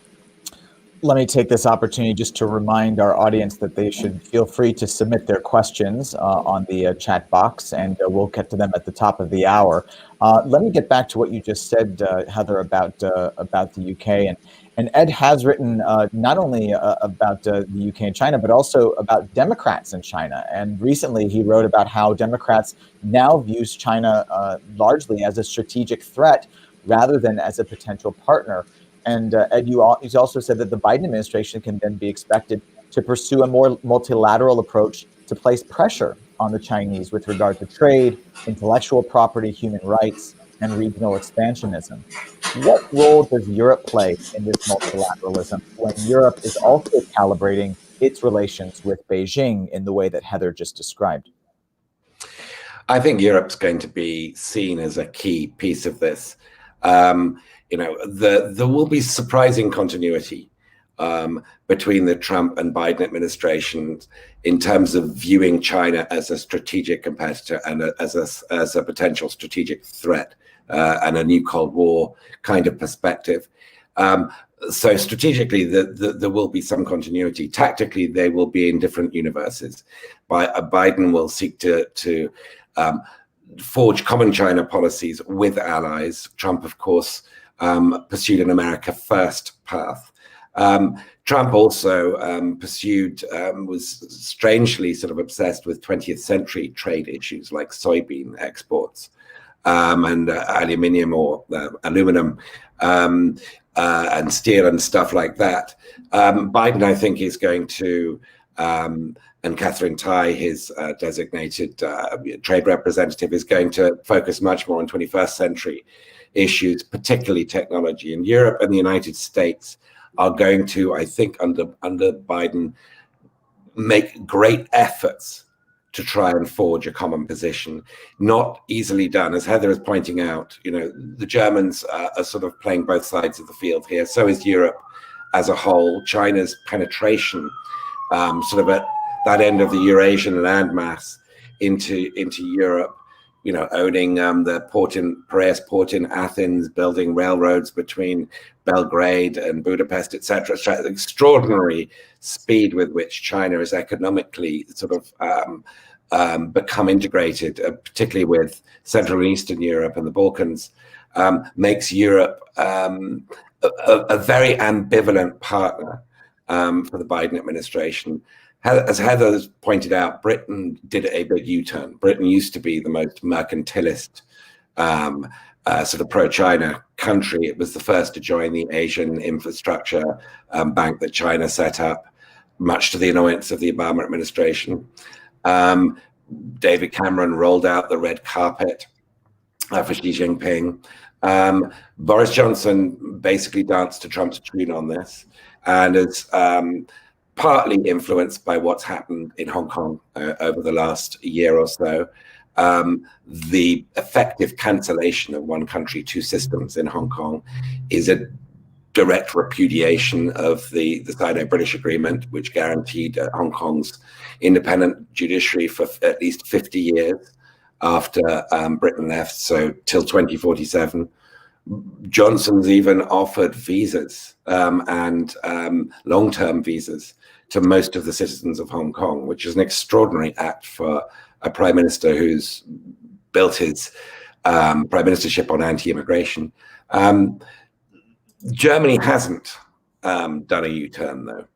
Let me take this opportunity just to remind our audience that they should feel free to submit their questions on the chat box, and we'll get to them at the top of the hour. Let me get back to what you just said, Heather, about the UK. And Ed has written not only about the UK and China, but also about Democrats in China. And recently he wrote about how Democrats now views China largely as a strategic threat rather than as a potential partner. And Ed, you also said that the Biden administration can then be expected to pursue a more multilateral approach to place pressure on the Chinese with regard to trade, intellectual property, human rights, and regional expansionism. What role does Europe play in this multilateralism when Europe is also calibrating its relations with Beijing in the way that Heather just described? I think Europe's going to be seen as a key piece of this. There will be surprising continuity between the Trump and Biden administrations in terms of viewing China as a strategic competitor and as a potential strategic threat and a new Cold War kind of perspective. So strategically, there will be some continuity. Tactically, they will be in different universes. Biden will seek to forge common China policies with allies. Trump, of course, pursued an America First path. Trump also was strangely sort of obsessed with 20th century trade issues like soybean exports and aluminum and steel and stuff like that. Biden, I think, is going to, and Catherine Tai, his designated trade representative, is going to focus much more on 21st century issues, particularly technology. And Europe and the United States are going to, I think, under Biden, make great efforts to try and forge a common position. Not easily done, as Heather is pointing out. The Germans are sort of playing both sides of the field here. So is Europe as a whole. China's penetration, sort of at that end of the Eurasian landmass into Europe. Owning the Piraeus port in Athens, building railroads between Belgrade and Budapest, etc. Extraordinary speed with which China is economically sort of become integrated, particularly with Central and Eastern Europe and the Balkans, makes Europe a very ambivalent partner for the Biden administration. As Heather has pointed out, Britain did a big U-turn. Britain used to be the most mercantilist, sort of pro-China country. It was the first to join the Asian Infrastructure Bank that China set up, much to the annoyance of the Obama administration. David Cameron rolled out the red carpet for Xi Jinping. Boris Johnson basically danced to Trump's tune on this, and is partly influenced by what's happened in Hong Kong over the last year or so. The effective cancellation of one country, two systems in Hong Kong is a direct repudiation of the Sino-British Agreement, which guaranteed Hong Kong's independent judiciary for at least 50 years after Britain left, so till 2047. Johnson's even offered visas and long-term visas to most of the citizens of Hong Kong, which is an extraordinary act for a prime minister who's built his prime ministership on anti-immigration. Germany hasn't done a U-turn, though.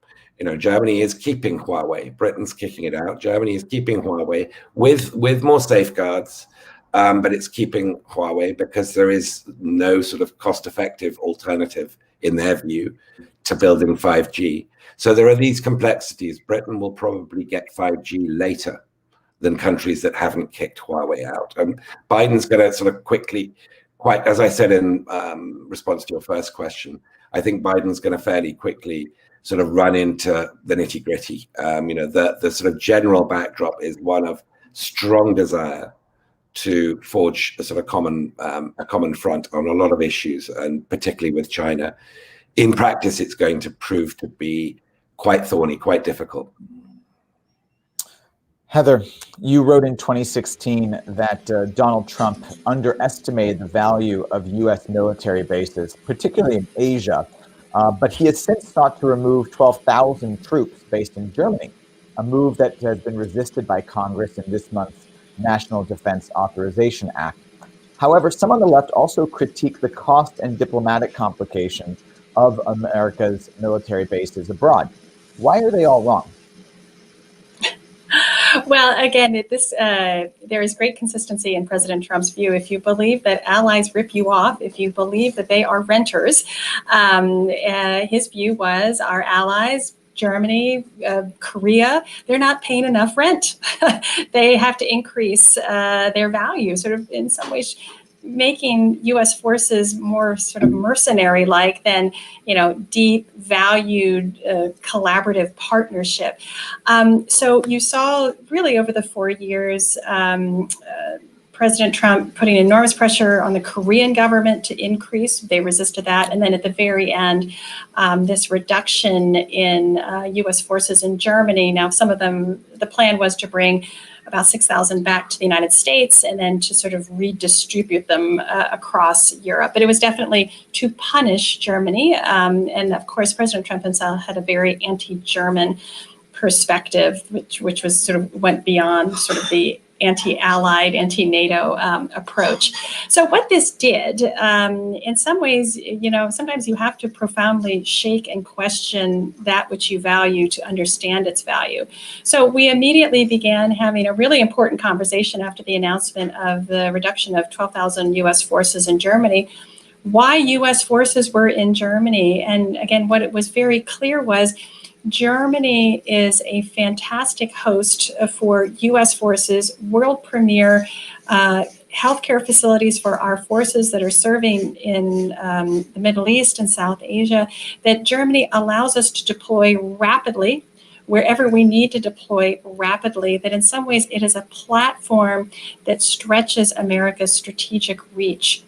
Germany is keeping Huawei. Britain's kicking it out. Germany is keeping Huawei with more safeguards, but it's keeping Huawei because there is no sort of cost-effective alternative, in their view, to building 5G. So there are these complexities. Britain will probably get 5G later than countries that haven't kicked Huawei out. Biden's going to sort of quickly, quite as I said in response to your first question, I think Biden's going to fairly quickly sort of run into the nitty gritty. The sort of general backdrop is one of strong desire to forge a sort of common front on a lot of issues, and particularly with China. In practice, it's going to prove to be quite thorny, quite difficult. Heather, you wrote in 2016 that Donald Trump underestimated the value of U.S. military bases, particularly in Asia, but he has since sought to remove 12,000 troops based in Germany, a move that has been resisted by Congress in this month's National Defense Authorization Act. However, some on the left also critique the cost and diplomatic complications of America's military bases abroad. Why are they all wrong? Well, again, there is great consistency in President Trump's view. If you believe that allies rip you off, if you believe that they are renters, his view was our allies, Germany, Korea, they're not paying enough rent. They have to increase their value, sort of in some ways making U.S. forces more sort of mercenary-like than, deep, valued, collaborative partnership. So you saw really over the 4 years, President Trump putting enormous pressure on the Korean government to increase. They resisted that. And then at the very end, this reduction in U.S. forces in Germany. Now, some of them, the plan was to bring about 6,000 back to the United States and then to sort of redistribute them across Europe. But it was definitely to punish Germany. And of course, President Trump himself had a very anti-German perspective, which was sort of went beyond sort of the anti-allied, anti-NATO approach. So what this did, in some ways, sometimes you have to profoundly shake and question that which you value to understand its value. So we immediately began having a really important conversation after the announcement of the reduction of 12,000 U.S. forces in Germany. Why U.S. forces were in Germany. And again, what it was very clear was Germany is a fantastic host for U.S. forces, world premier healthcare facilities for our forces that are serving in the Middle East and South Asia, that Germany allows us to deploy rapidly wherever we need to deploy rapidly, that in some ways it is a platform that stretches America's strategic reach.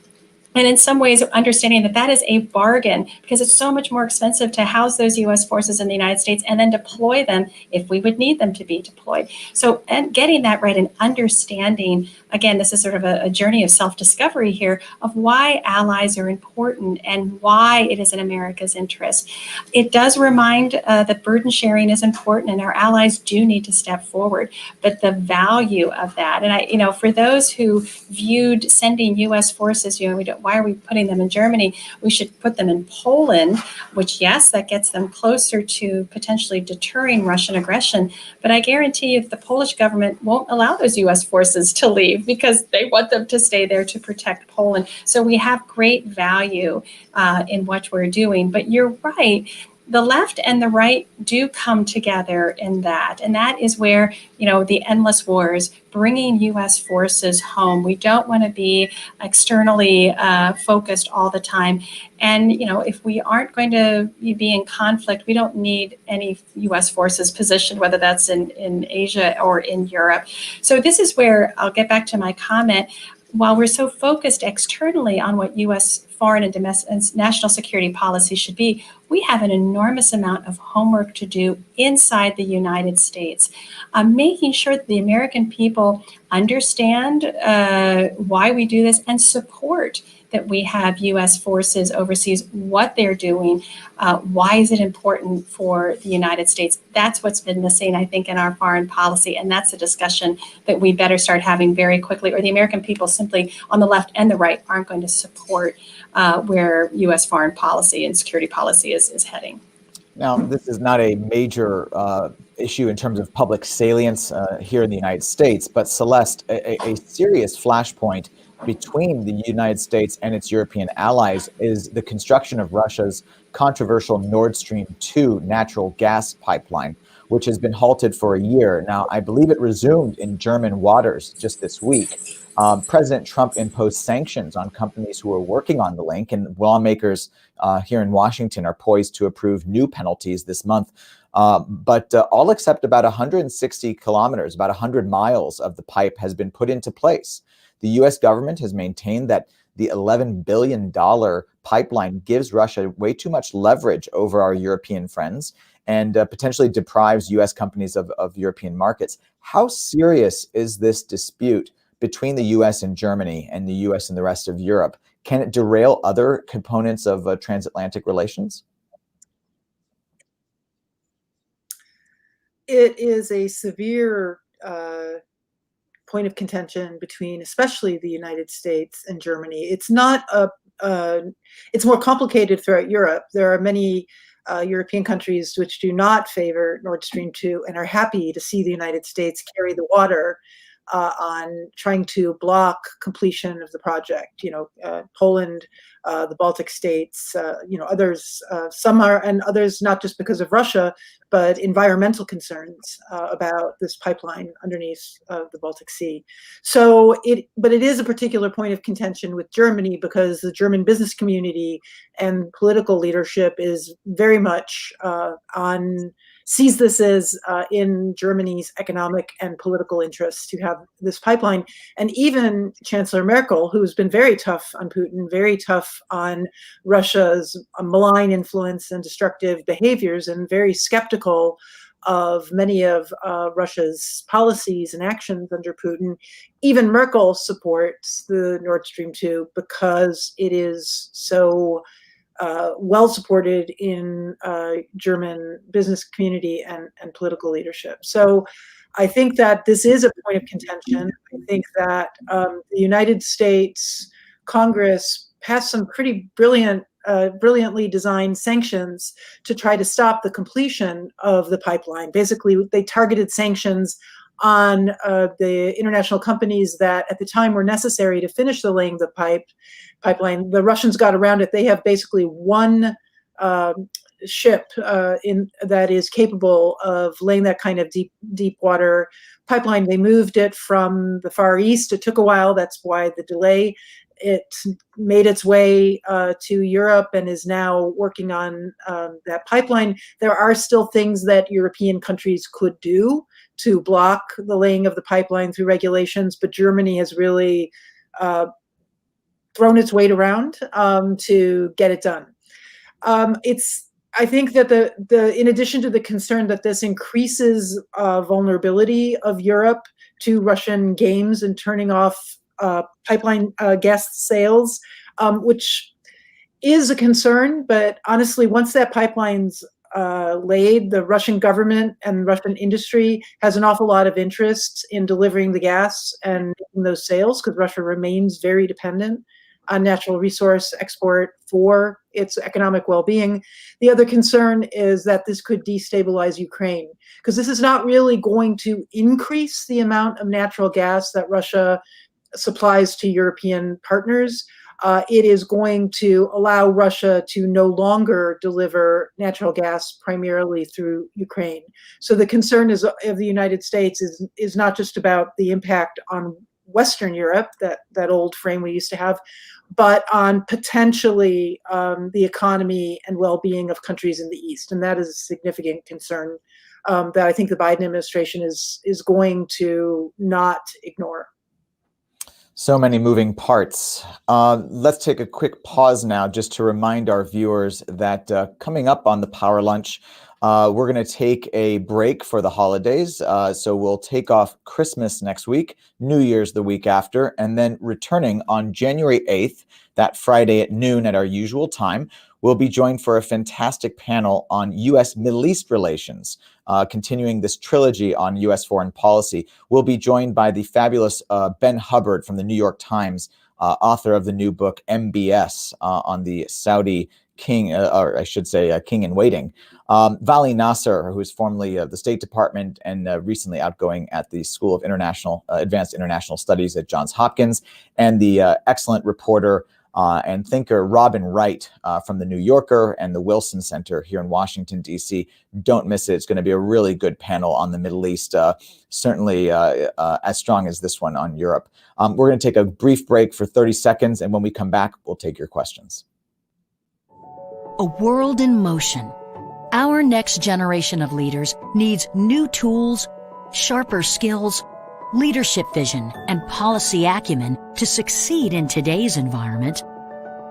And in some ways, understanding that that is a bargain because it's so much more expensive to house those U.S. forces in the United States and then deploy them if we would need them to be deployed. So, and getting that right and understanding, again, this is sort of a journey of self-discovery here of why allies are important and why it is in America's interest. It does remind that burden sharing is important and our allies do need to step forward, but the value of that, and for those who viewed sending U.S. forces, why are we putting them in Germany? We should put them in Poland, which, yes, that gets them closer to potentially deterring Russian aggression. But I guarantee you the Polish government won't allow those U.S. forces to leave because they want them to stay there to protect Poland. So we have great value in what we're doing. But you're right. the left and the right do come together in that. And that is where, the endless wars, bringing U.S. forces home. We don't want to be externally focused all the time. And, if we aren't going to be in conflict, we don't need any U.S. forces positioned, whether that's in Asia or in Europe. So this is where I'll get back to my comment. While we're so focused externally on what U.S. foreign and domestic and national security policy should be, we have an enormous amount of homework to do inside the United States, making sure that the American people understand why we do this and support that we have U.S. forces overseas, what they're doing, why is it important for the United States. That's what's been missing, I think, in our foreign policy, and that's a discussion that we better start having very quickly, or the American people simply on the left and the right aren't going to support where U.S. foreign policy and security policy is heading. Now, this is not a major issue in terms of public salience here in the United States, but Celeste, a serious flashpoint between the United States and its European allies is the construction of Russia's controversial Nord Stream 2 natural gas pipeline, which has been halted for a year. Now, I believe it resumed in German waters just this week. President Trump imposed sanctions on companies who are working on the link, and lawmakers here in Washington are poised to approve new penalties this month. But all except about 160 kilometers, about 100 miles of the pipe has been put into place. The U.S. government has maintained that the $11 billion pipeline gives Russia way too much leverage over our European friends and potentially deprives U.S. companies of European markets. How serious is this dispute between the U.S. and Germany and the U.S. and the rest of Europe? Can it derail other components of transatlantic relations? It is a severe point of contention between especially the United States and Germany. It's not it's more complicated throughout Europe. There are many European countries which do not favor Nord Stream 2 and are happy to see the United States carry the water on trying to block completion of the project. Poland, the Baltic states, others, some are, and others not just because of Russia, but environmental concerns about this pipeline underneath the Baltic Sea. But it is a particular point of contention with Germany because the German business community and political leadership is very much sees this as in Germany's economic and political interests to have this pipeline. And even Chancellor Merkel, who's been very tough on Putin, very tough on Russia's malign influence and destructive behaviors, and very skeptical of many of Russia's policies and actions under Putin. Even Merkel supports the Nord Stream 2 because it is so well supported in German business community and political leadership. So I think that this is a point of contention. I think that the United States Congress passed some pretty brilliantly designed sanctions to try to stop the completion of the pipeline. Basically, they targeted sanctions on the international companies that at the time were necessary to finish the laying of the pipeline. The Russians got around it. They have basically one ship that is capable of laying that kind of deep water pipeline. They moved it from the Far East. It took a while. That's why the delay. It made its way to Europe and is now working on that pipeline. There are still things that European countries could do to block the laying of the pipeline through regulations, but Germany has really thrown its weight around to get it done. I think that in addition to the concern that this increases vulnerability of Europe to Russian games and turning off pipeline gas sales, which is a concern, but honestly, once that pipeline's laid, the Russian government and Russian industry has an awful lot of interest in delivering the gas and making those sales because Russia remains very dependent on natural resource export for its economic well-being. The other concern is that this could destabilize Ukraine because this is not really going to increase the amount of natural gas that Russia supplies to European partners. it is going to allow Russia to no longer deliver natural gas primarily through Ukraine. So the concern of the United States is not just about the impact on Western Europe, that old frame we used to have, but on potentially the economy and well-being of countries in the East. And that is a significant concern that I think the Biden administration is going to not ignore. So many moving parts. Let's take a quick pause now just to remind our viewers that coming up on the Power Lunch, we're going to take a break for the holidays. So we'll take off Christmas next week, New Year's the week after, and then returning on January 8th, that Friday at noon at our usual time, we'll be joined for a fantastic panel on U.S. Middle East relations, continuing this trilogy on U.S. foreign policy. We'll be joined by the fabulous Ben Hubbard from the New York Times, author of the new book MBS on the Saudi king, or I should say king in waiting. Vali Nasser, who is formerly of the State Department and recently outgoing at the School of Advanced International Studies at Johns Hopkins, and the excellent reporter and thinker Robin Wright from the New Yorker and the Wilson Center here in Washington, D.C. Don't miss it. It's going to be a really good panel on the Middle East, certainly as strong as this one on Europe. We're going to take a brief break for 30 seconds, and when we come back, we'll take your questions. A world in motion. Our next generation of leaders needs new tools, sharper skills, leadership vision, and policy acumen to succeed in today's environment.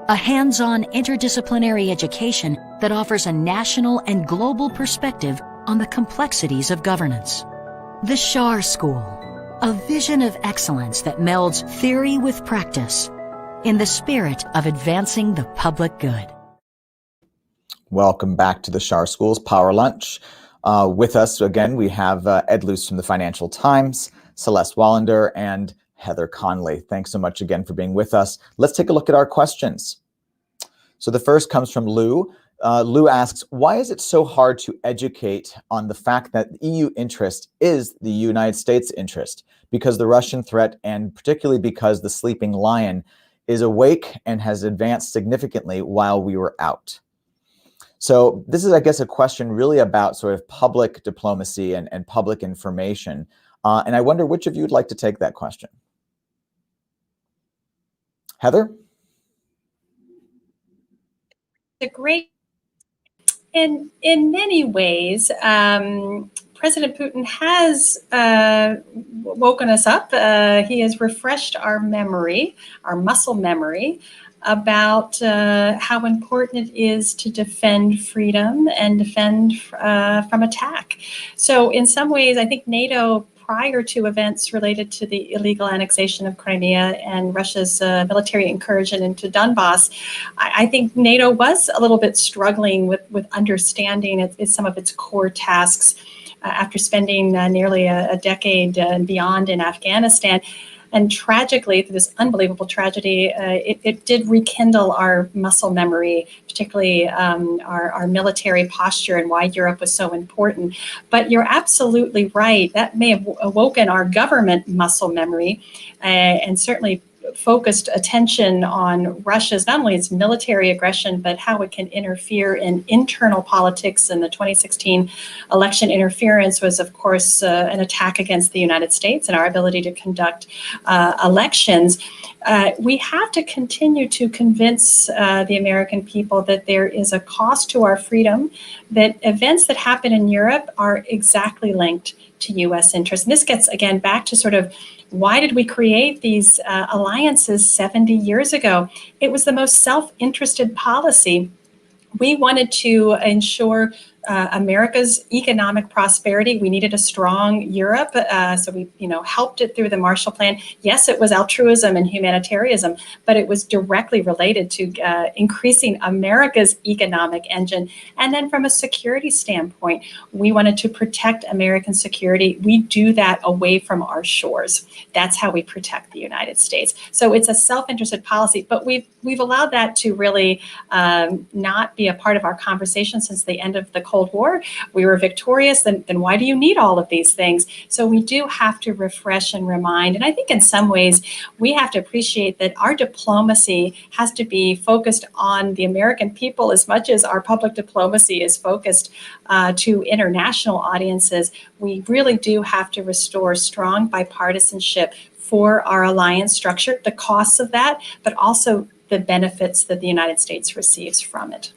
A hands-on interdisciplinary education that offers a national and global perspective on the complexities of governance. The Schar School, a vision of excellence that melds theory with practice in the spirit of advancing the public good. Welcome back to the Schar School's Power Lunch. With us again, we have Ed Luce from the Financial Times, Celeste Wallander, and Heather Conley. Thanks so much again for being with us. Let's take a look at our questions. So the first comes from Lou. Lou asks, why is it so hard to educate on the fact that the EU interest is the United States interest? Because the Russian threat, and particularly because the sleeping lion, is awake and has advanced significantly while we were out. So this is, I guess, a question really about sort of public diplomacy and public information. And I wonder which of you would like to take that question. Heather? A great, in many ways, President Putin has woken us up. He has refreshed our memory, our muscle memory, about how important it is to defend freedom and defend from attack. So in some ways, I think NATO, prior to events related to the illegal annexation of Crimea and Russia's military incursion into Donbass, I think NATO was a little bit struggling with understanding some of its core tasks after spending nearly a decade and beyond in Afghanistan. And tragically, through this unbelievable tragedy, it did rekindle our muscle memory, particularly our military posture and why Europe was so important. But you're absolutely right. That may have awoken our government muscle memory and certainly focused attention on Russia's, not only its military aggression, but how it can interfere in internal politics. And the 2016 election interference was, of course, an attack against the United States and our ability to conduct elections. We have to continue to convince the American people that there is a cost to our freedom, that events that happen in Europe are exactly linked to U.S. interests. And this gets, again, back to sort of why did we create these alliances 70 years ago? It was the most self-interested policy. We wanted to ensure America's economic prosperity. We needed a strong Europe, so we, helped it through the Marshall Plan. Yes, it was altruism and humanitarianism, but it was directly related to increasing America's economic engine. And then from a security standpoint, we wanted to protect American security. We do that away from our shores. That's how we protect the United States. So it's a self-interested policy, but we've allowed that to really not be a part of our conversation since the end of the Cold Cold War. We were victorious. Then why do you need all of these things? So we do have to refresh and remind. And I think in some ways we have to appreciate that our diplomacy has to be focused on the American people as much as our public diplomacy is focused to international audiences. We really do have to restore strong bipartisanship for our alliance structure, the costs of that, but also the benefits that the United States receives from it.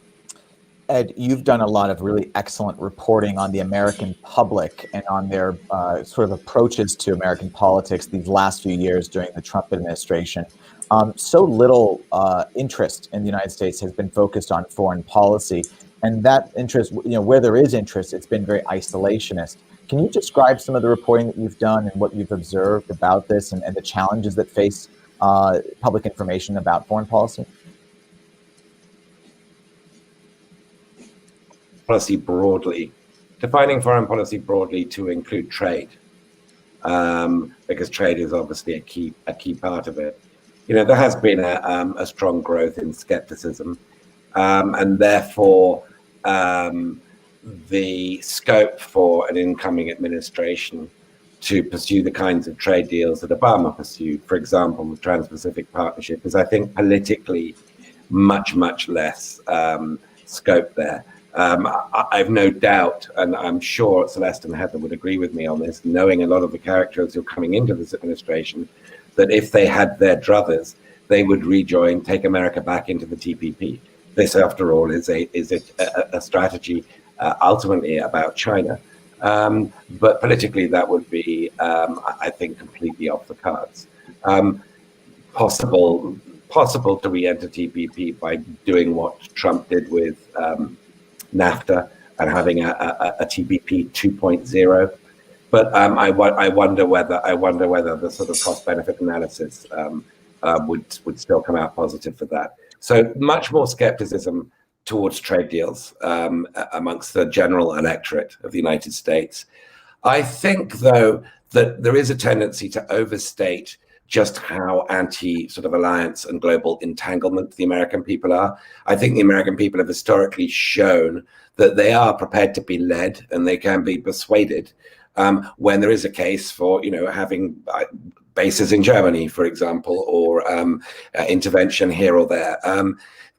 Ed, you've done a lot of really excellent reporting on the American public and on their sort of approaches to American politics these last few years during the Trump administration. So little interest in the United States has been focused on foreign policy, and that interest, where there is interest, it's been very isolationist. Can you describe some of the reporting that you've done and what you've observed about this and the challenges that face public information about foreign policy? Policy broadly, defining foreign policy broadly to include trade, because trade is obviously a key part of it. There has been a strong growth in skepticism, and therefore the scope for an incoming administration to pursue the kinds of trade deals that Obama pursued, for example, the Trans-Pacific Partnership, is, I think, politically much less scope there. I've no doubt, and I'm sure Celeste and Heather would agree with me on this, knowing a lot of the characters who are coming into this administration, that if they had their druthers, they would rejoin, take America back into the TPP. This, after all, is a strategy ultimately about China. But politically, that would be, I think, completely off the cards. Possible to re-enter TPP by doing what Trump did with NAFTA and having a TPP 2.0. But I wonder whether the sort of cost-benefit analysis would still come out positive for that. So much more skepticism towards trade deals amongst the general electorate of the United States. I think, though, that there is a tendency to overstate just how anti sort of alliance and global entanglement the American people are. I think the American people have historically shown that they are prepared to be led and they can be persuaded when there is a case for, having bases in Germany, for example, or intervention here or there.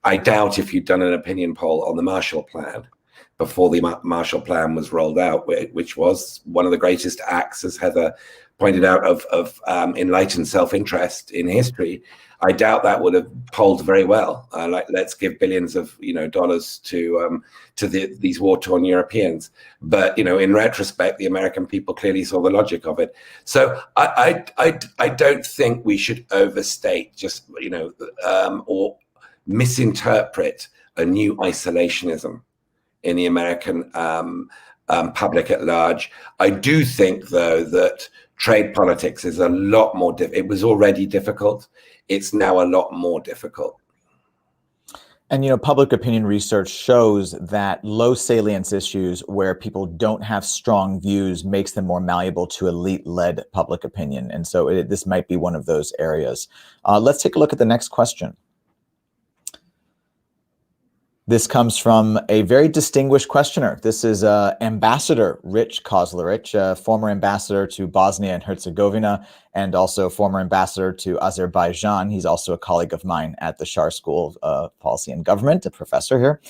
I doubt if you'd done an opinion poll on the Marshall Plan before the Marshall Plan was rolled out, which was one of the greatest acts, as Heather pointed out, of enlightened self-interest in history. I doubt that would have polled very well. Let's give billions of dollars to these war-torn Europeans. But in retrospect, the American people clearly saw the logic of it. So I don't think we should overstate just or misinterpret a new isolationism in the American public at large. I do think, though, that trade politics is a lot more it was already difficult. It's now a lot more difficult. And, public opinion research shows that low salience issues where people don't have strong views makes them more malleable to elite-led public opinion. And so this might be one of those areas. Let's take a look at the next question. This comes from a very distinguished questioner. This is Ambassador Rich Kozlerich, former ambassador to Bosnia and Herzegovina, and also former ambassador to Azerbaijan. He's also a colleague of mine at the Schar School of Policy and Government, a professor here.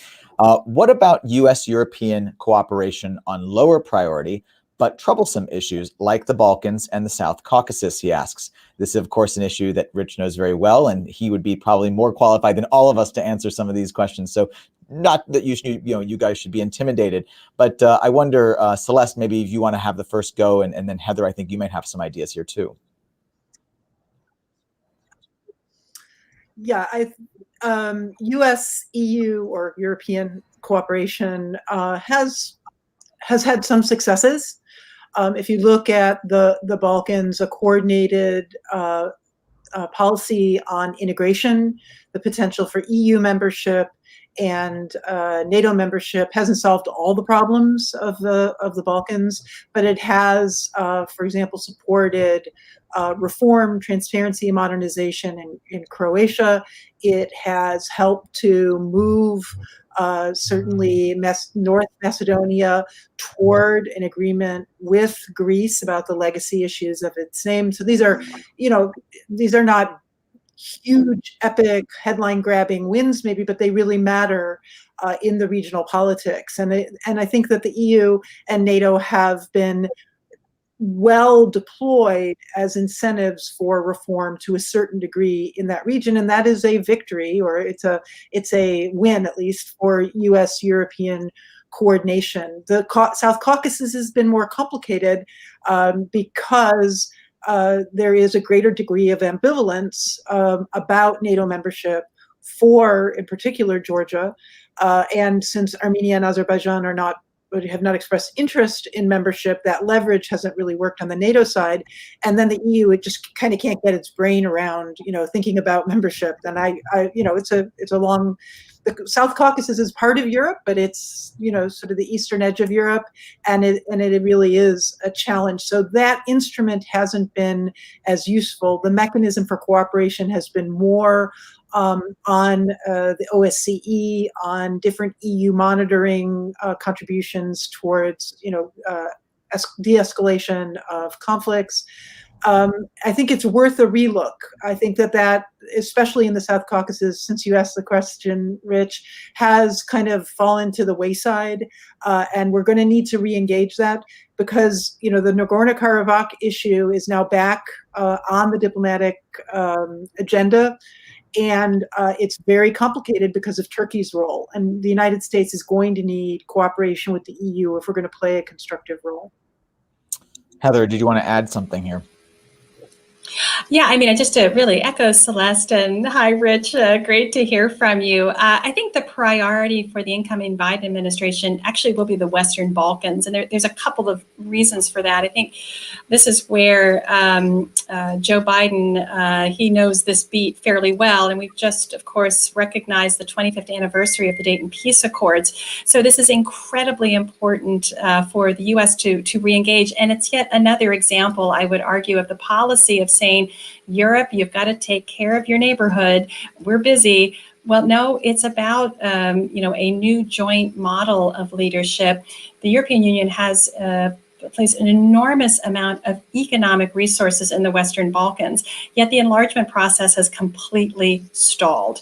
What about U.S.-European cooperation on lower priority but troublesome issues like the Balkans and the South Caucasus, he asks. This is, of course, an issue that Rich knows very well, and he would be probably more qualified than all of us to answer some of these questions. So not that you guys should be intimidated, but I wonder, Celeste, maybe if you want to have the first go, and then Heather, I think you might have some ideas here too. Yeah, U.S.-EU or European cooperation has had some successes. If you look at the Balkans, a coordinated policy on integration, the potential for EU membership and NATO membership hasn't solved all the problems of the Balkans, but it has, for example, supported reform, transparency, modernization in Croatia. It has helped to move certainly North Macedonia toward an agreement with Greece about the legacy issues of its name. So these are not huge, epic, headline-grabbing wins, maybe, but they really matter in the regional politics. And I think that the EU and NATO have been well deployed as incentives for reform to a certain degree in that region, and that is a victory, or it's a win, at least, for U.S.-European coordination. The South Caucasus has been more complicated because there is a greater degree of ambivalence about NATO membership for, in particular, Georgia. And since Armenia and Azerbaijan have not expressed interest in membership, that leverage hasn't really worked on the NATO side. And then the EU, it just kind of can't get its brain around, thinking about membership. And it's a long. The South Caucasus is part of Europe, but it's, sort of the eastern edge of Europe, and it really is a challenge. So that instrument hasn't been as useful. The mechanism for cooperation has been more on the OSCE, on different EU monitoring contributions towards, de-escalation of conflicts. I think it's worth a relook. I think that especially in the South Caucasus, since you asked the question, Rich, has kind of fallen to the wayside, and we're going to need to re-engage that because, the Nagorno-Karabakh issue is now back on the diplomatic agenda. And it's very complicated because of Turkey's role. And the United States is going to need cooperation with the EU if we're going to play a constructive role. Heather, did you want to add something here? Yeah, just to really echo Celeste, and hi, Rich, great to hear from you. I think the priority for the incoming Biden administration actually will be the Western Balkans, and there's a couple of reasons for that. I think this is where Joe Biden, he knows this beat fairly well, and we've just, of course, recognized the 25th anniversary of the Dayton Peace Accords. So this is incredibly important for the U.S. to re-engage, and it's yet another example, I would argue, of the policy of saying, Europe, you've got to take care of your neighborhood. We're busy. Well, no, it's about, a new joint model of leadership. The European Union has placed an enormous amount of economic resources in the Western Balkans, yet the enlargement process has completely stalled.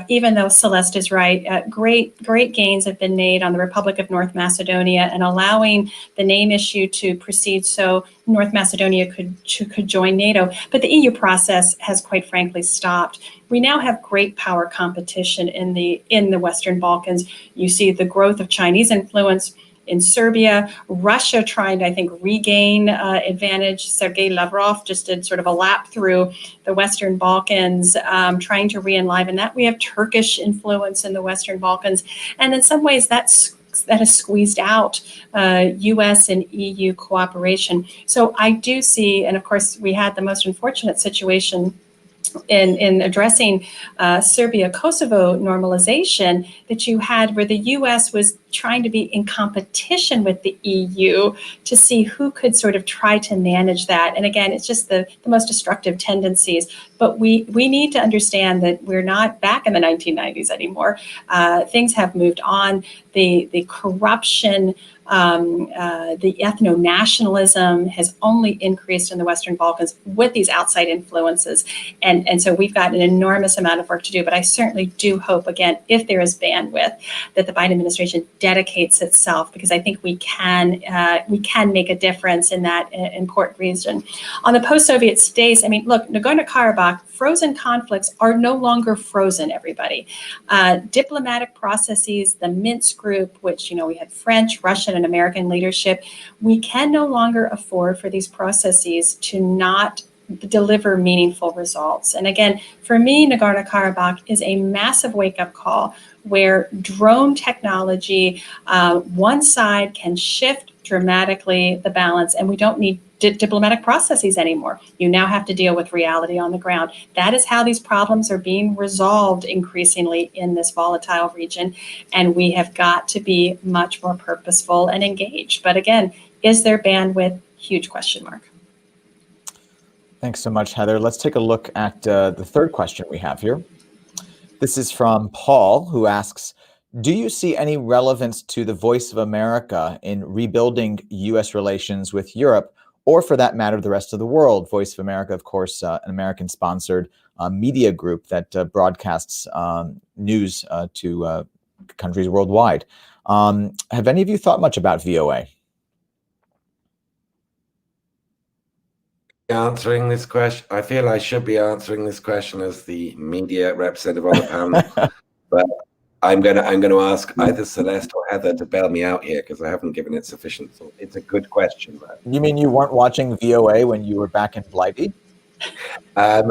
Even though Celeste is right, great gains have been made on the Republic of North Macedonia and allowing the name issue to proceed so North Macedonia could join NATO. But the EU process has quite frankly stopped. We now have great power competition in the Western Balkans. You see the growth of Chinese influence in Serbia, Russia trying to, I think, regain advantage. Sergei Lavrov just did sort of a lap through the Western Balkans, trying to re-enliven that. We have Turkish influence in the Western Balkans. And in some ways, that has squeezed out U.S. and EU cooperation. So I do see, and of course, we had the most unfortunate situation in addressing Serbia-Kosovo normalization that you had where the U.S. was trying to be in competition with the EU to see who could sort of try to manage that. And again, it's just the most destructive tendencies. But we need to understand that we're not back in the 1990s anymore. Things have moved on. The corruption, the ethno-nationalism has only increased in the Western Balkans with these outside influences. And so we've got an enormous amount of work to do. But I certainly do hope, again, if there is bandwidth, that the Biden administration dedicates itself, because I think we can make a difference in that important region. On the post-Soviet states, look, Nagorno-Karabakh, frozen conflicts are no longer frozen, everybody. Diplomatic processes, the Minsk group, which, we had French, Russian, and American leadership, we can no longer afford for these processes to not deliver meaningful results. And again, for me, Nagorno-Karabakh is a massive wake-up call where drone technology, one side can shift dramatically the balance, and we don't need diplomatic processes anymore. You now have to deal with reality on the ground. That is how these problems are being resolved increasingly in this volatile region, and we have got to be much more purposeful and engaged. But again, is there bandwidth? Huge question mark. Thanks so much, Heather. Let's take a look at the third question we have here. This is from Paul, who asks, Do you see any relevance to the Voice of America in rebuilding U.S. relations with Europe, or for that matter, the rest of the world? Voice of America, of course, an American-sponsored media group that broadcasts news to countries worldwide. Have any of you thought much about VOA? Answering this question, I feel I should be answering this question as the media representative on the panel, but I'm going to ask either Celeste or Heather to bail me out here because I haven't given it sufficient thought. It's a good question, though. You mean you weren't watching VOA when you were back in Blighty? I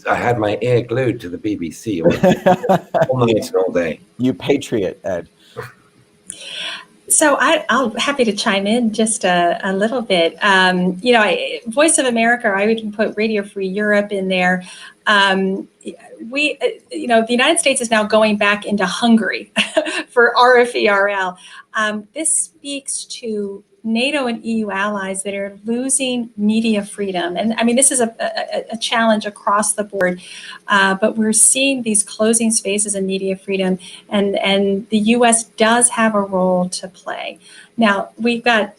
had my ear glued to the BBC all night and all day. You patriot, Ed. So I'll happy to chime in just a little bit. Voice of America, I would put Radio Free Europe in there. The United States is now going back into Hungary for RFERL. This speaks to NATO and EU allies that are losing media freedom. And I mean, this is a challenge across the board, but we're seeing these closing spaces in media freedom, and the US does have a role to play. Now, we've got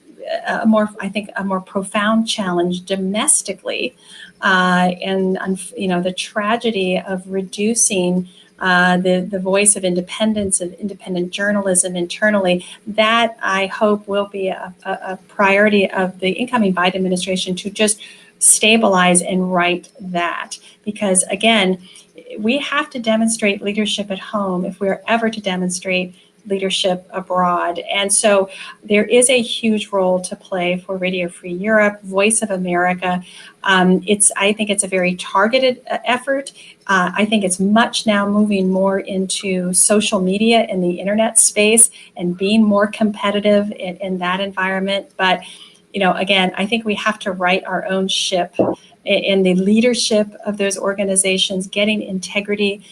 a more profound challenge domestically, and the tragedy of reducing the voice of independence and independent journalism internally. That I hope will be a priority of the incoming Biden administration to just stabilize and right that. Because again, we have to demonstrate leadership at home if we're ever to demonstrate leadership abroad. And so there is a huge role to play for Radio Free Europe, Voice of America. I think it's a very targeted effort. I think it's much now moving more into social media and the internet space and being more competitive in that environment. But, again, I think we have to right our own ship in the leadership of those organizations, getting integrity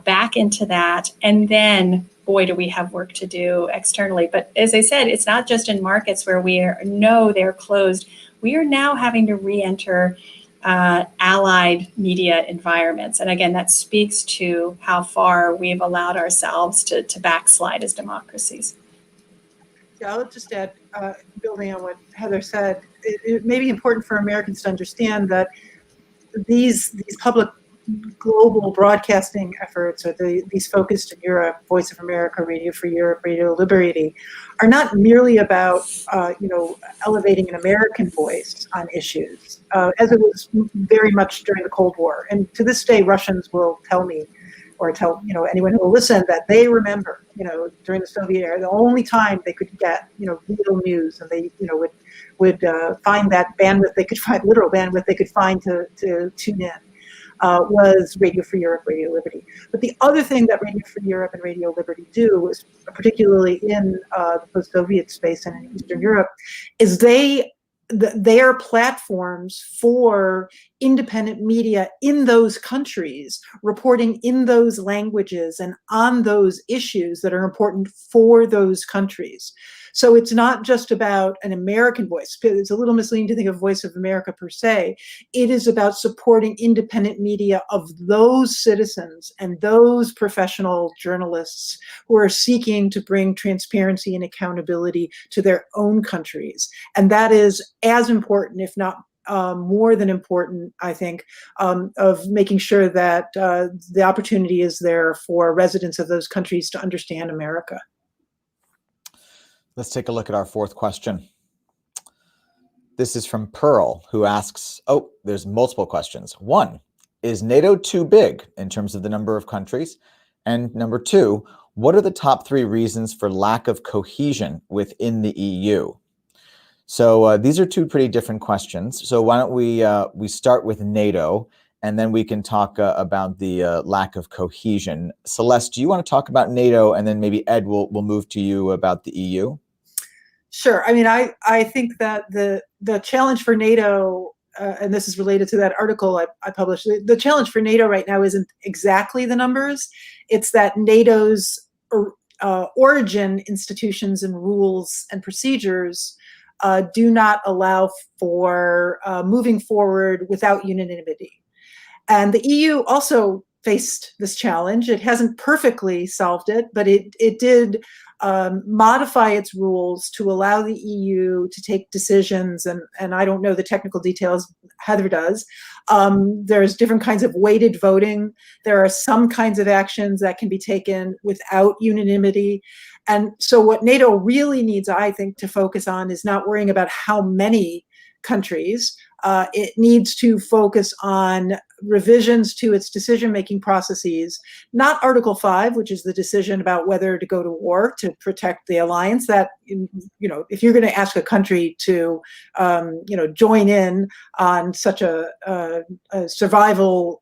back into that. And then, boy, do we have work to do externally. But as I said, it's not just in markets where we know they're closed. We are now having to re-enter allied media environments. And again, that speaks to how far we've allowed ourselves to backslide as democracies. Yeah, I'll just add, building on what Heather said, it may be important for Americans to understand that these public global broadcasting efforts, or these focused in Europe, Voice of America, Radio Free Europe, Radio Liberty, are not merely about elevating an American voice on issues, as it was very much during the Cold War. And to this day, Russians will tell me, or tell anyone who will listen, that they remember during the Soviet era, the only time they could get real news, and they would find that bandwidth they could find, literal bandwidth they could find to tune in. Was Radio Free Europe, Radio Liberty. But the other thing that Radio Free Europe and Radio Liberty do, is particularly in the post-Soviet space and in Eastern Europe, is they are platforms for independent media in those countries, reporting in those languages and on those issues that are important for those countries. So it's not just about an American voice. It's a little misleading to think of Voice of America per se. It is about supporting independent media of those citizens and those professional journalists who are seeking to bring transparency and accountability to their own countries. And that is as important, if not more than important, I think, of making sure that the opportunity is there for residents of those countries to understand America. Let's take a look at our fourth question. This is from Pearl, who asks, there's multiple questions. One, is NATO too big in terms of the number of countries? And number two, what are the top three reasons for lack of cohesion within the EU? So these are two pretty different questions. So why don't we start with NATO, and then we can talk about the lack of cohesion. Celeste, do you want to talk about NATO, and then maybe Ed will move to you about the EU? Sure. I mean, I think that the challenge for NATO, and this is related to that article I published, the challenge for NATO right now isn't exactly the numbers. It's that NATO's origin institutions and rules and procedures do not allow for moving forward without unanimity. And the EU also faced this challenge. It hasn't perfectly solved it, but it did modify its rules to allow the EU to take decisions, and I don't know the technical details, Heather does. There's different kinds of weighted voting. There are some kinds of actions that can be taken without unanimity. And so what NATO really needs, I think, to focus on is not worrying about how many countries. It needs to focus on revisions to its decision-making processes, not Article 5, which is the decision about whether to go to war to protect the alliance. That, if you're going to ask a country to, join in on such a survival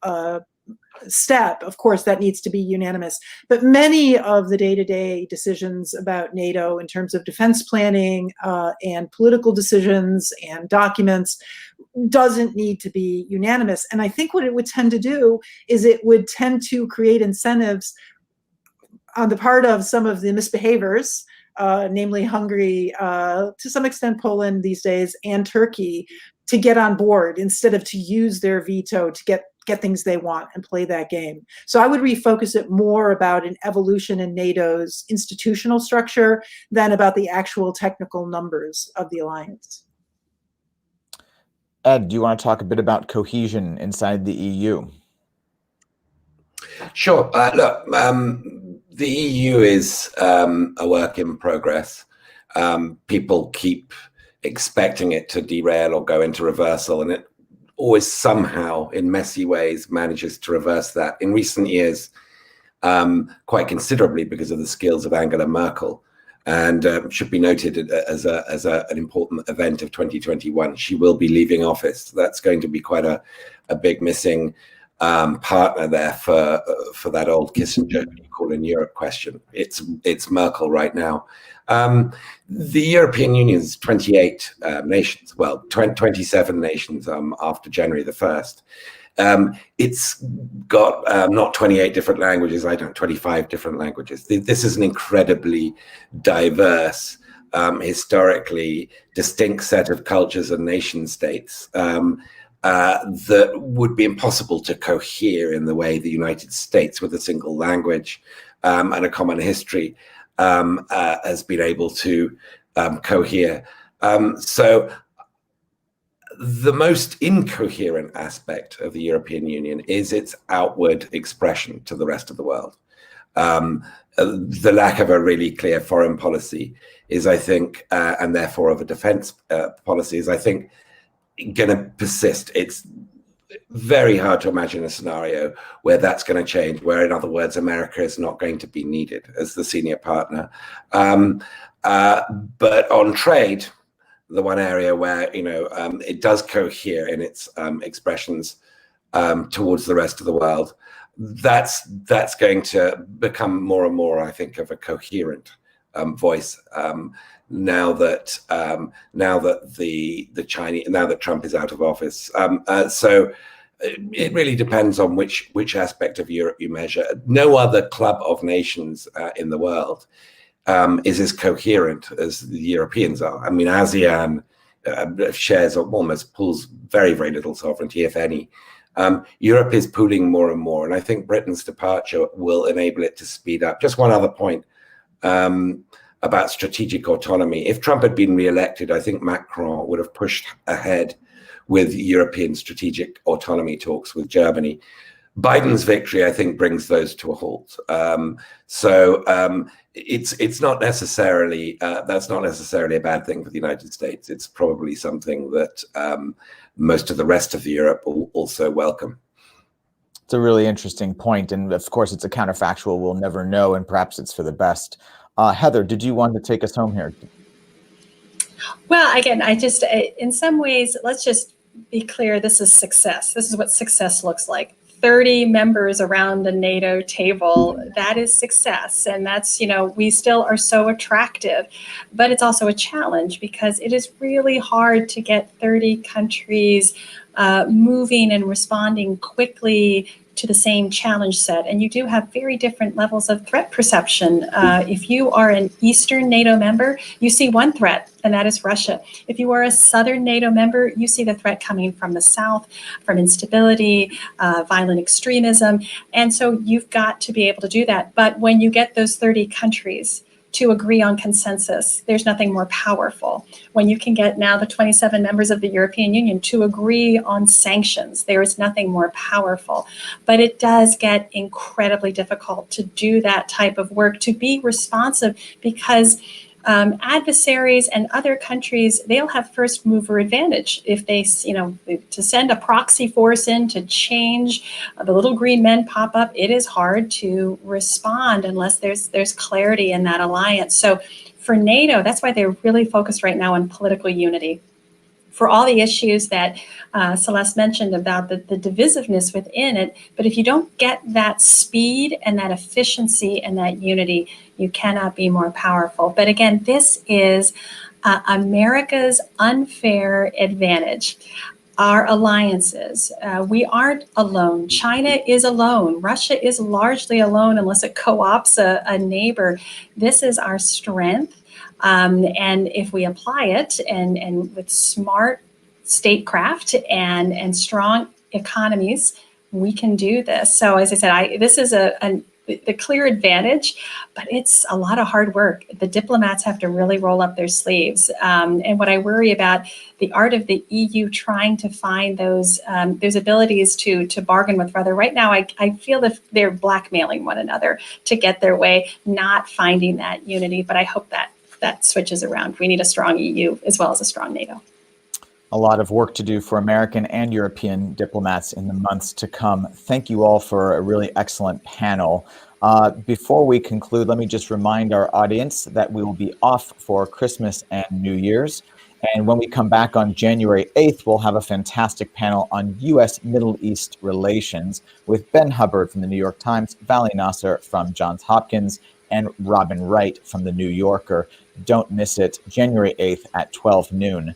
step, of course, that needs to be unanimous. But many of the day-to-day decisions about NATO in terms of defense planning and political decisions and documents doesn't need to be unanimous. And I think what it would tend to do is it would tend to create incentives on the part of some of the misbehaviors, namely Hungary, to some extent Poland these days, and Turkey, to get on board instead of to use their veto to get things they want and play that game. So I would refocus it more about an evolution in NATO's institutional structure than about the actual technical numbers of the alliance. Ed, do you want to talk a bit about cohesion inside the EU? Sure. Look, the EU is a work in progress. People keep expecting it to derail or go into reversal, and it always somehow, in messy ways, manages to reverse that. In recent years, quite considerably because of the skills of Angela Merkel, and should be noted as an important event of 2021. She will be leaving office. That's going to be quite a big missing partner there for that old Kissinger call in Europe question. It's Merkel right now. The European Union is 28 nations, 27 nations after January the 1st. It's got not 28 different languages, 25 different languages. This is an incredibly diverse, historically distinct set of cultures and nation states that would be impossible to cohere in the way the United States, with a single language and a common history, has been able to cohere. So the most incoherent aspect of the European Union is its outward expression to the rest of the world. The lack of a really clear foreign policy is, I think, and therefore of a defense policy is, I think, going to persist. It's very hard to imagine a scenario where that's going to change, where, in other words, America is not going to be needed as the senior partner. But on trade, the one area where it does cohere in its expressions towards the rest of the world, that's going to become more and more, I think, of a coherent voice now that Trump is out of office. So it really depends on which aspect of Europe you measure. No other club of nations in the world is as coherent as the Europeans are. I mean, ASEAN shares almost pools very, very little sovereignty, if any. Europe is pooling more and more, and I think Britain's departure will enable it to speed up. Just one other point about strategic autonomy. If Trump had been re-elected, I think Macron would have pushed ahead with European strategic autonomy talks with Germany. Biden's victory, I think, brings those to a halt. It's not necessarily that's not necessarily a bad thing for the United States. It's probably something that most of the rest of Europe will also welcome. It's a really interesting point, and of course, it's a counterfactual. We'll never know, and perhaps it's for the best. Heather, did you want to take us home here? Well, again, in some ways, let's just be clear. This is success. This is what success looks like. 30 members around the NATO table, that is success. And that's, we still are so attractive, but it's also a challenge because it is really hard to get 30 countries moving and responding quickly to the same challenge set, and you do have very different levels of threat perception. If you are an Eastern NATO member, you see one threat, and that is Russia. If you are a Southern NATO member, you see the threat coming from the South, from instability, violent extremism, and so you've got to be able to do that. But when you get those 30 countries to agree on consensus, there's nothing more powerful. When you can get now the 27 members of the European Union to agree on sanctions, there is nothing more powerful. But it does get incredibly difficult to do that type of work, to be responsive, because adversaries and other countries, they'll have first mover advantage. If they, to send a proxy force in to change, the little green men pop up, it is hard to respond unless there's clarity in that alliance. So for NATO, that's why they're really focused right now on political unity. For all the issues that Celeste mentioned about the divisiveness within it, but if you don't get that speed and that efficiency and that unity, you cannot be more powerful. But again, this is America's unfair advantage. Our alliances, we aren't alone. China is alone. Russia is largely alone unless it co-ops a neighbor. This is our strength. And if we apply it and with smart statecraft and strong economies, we can do this. So as I said, this is the clear advantage, but it's a lot of hard work. The diplomats have to really roll up their sleeves. And what I worry about, the art of the EU trying to find those abilities to bargain with other. Right now, I feel that they're blackmailing one another to get their way, not finding that unity. But I hope that switches around. We need a strong EU as well as a strong NATO. A lot of work to do for American and European diplomats in the months to come. Thank you all for a really excellent panel. Before we conclude, let me just remind our audience that we will be off for Christmas and New Year's. And when we come back on January 8th, we'll have a fantastic panel on U.S. Middle East relations with Ben Hubbard from the New York Times, Vali Nasser from Johns Hopkins, and Robin Wright from the New Yorker. Don't miss it, January 8th at 12 noon.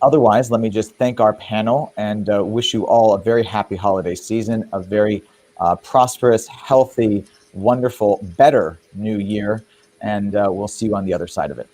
Otherwise, let me just thank our panel and wish you all a very happy holiday season, a very prosperous, healthy, wonderful, better new year, and we'll see you on the other side of it.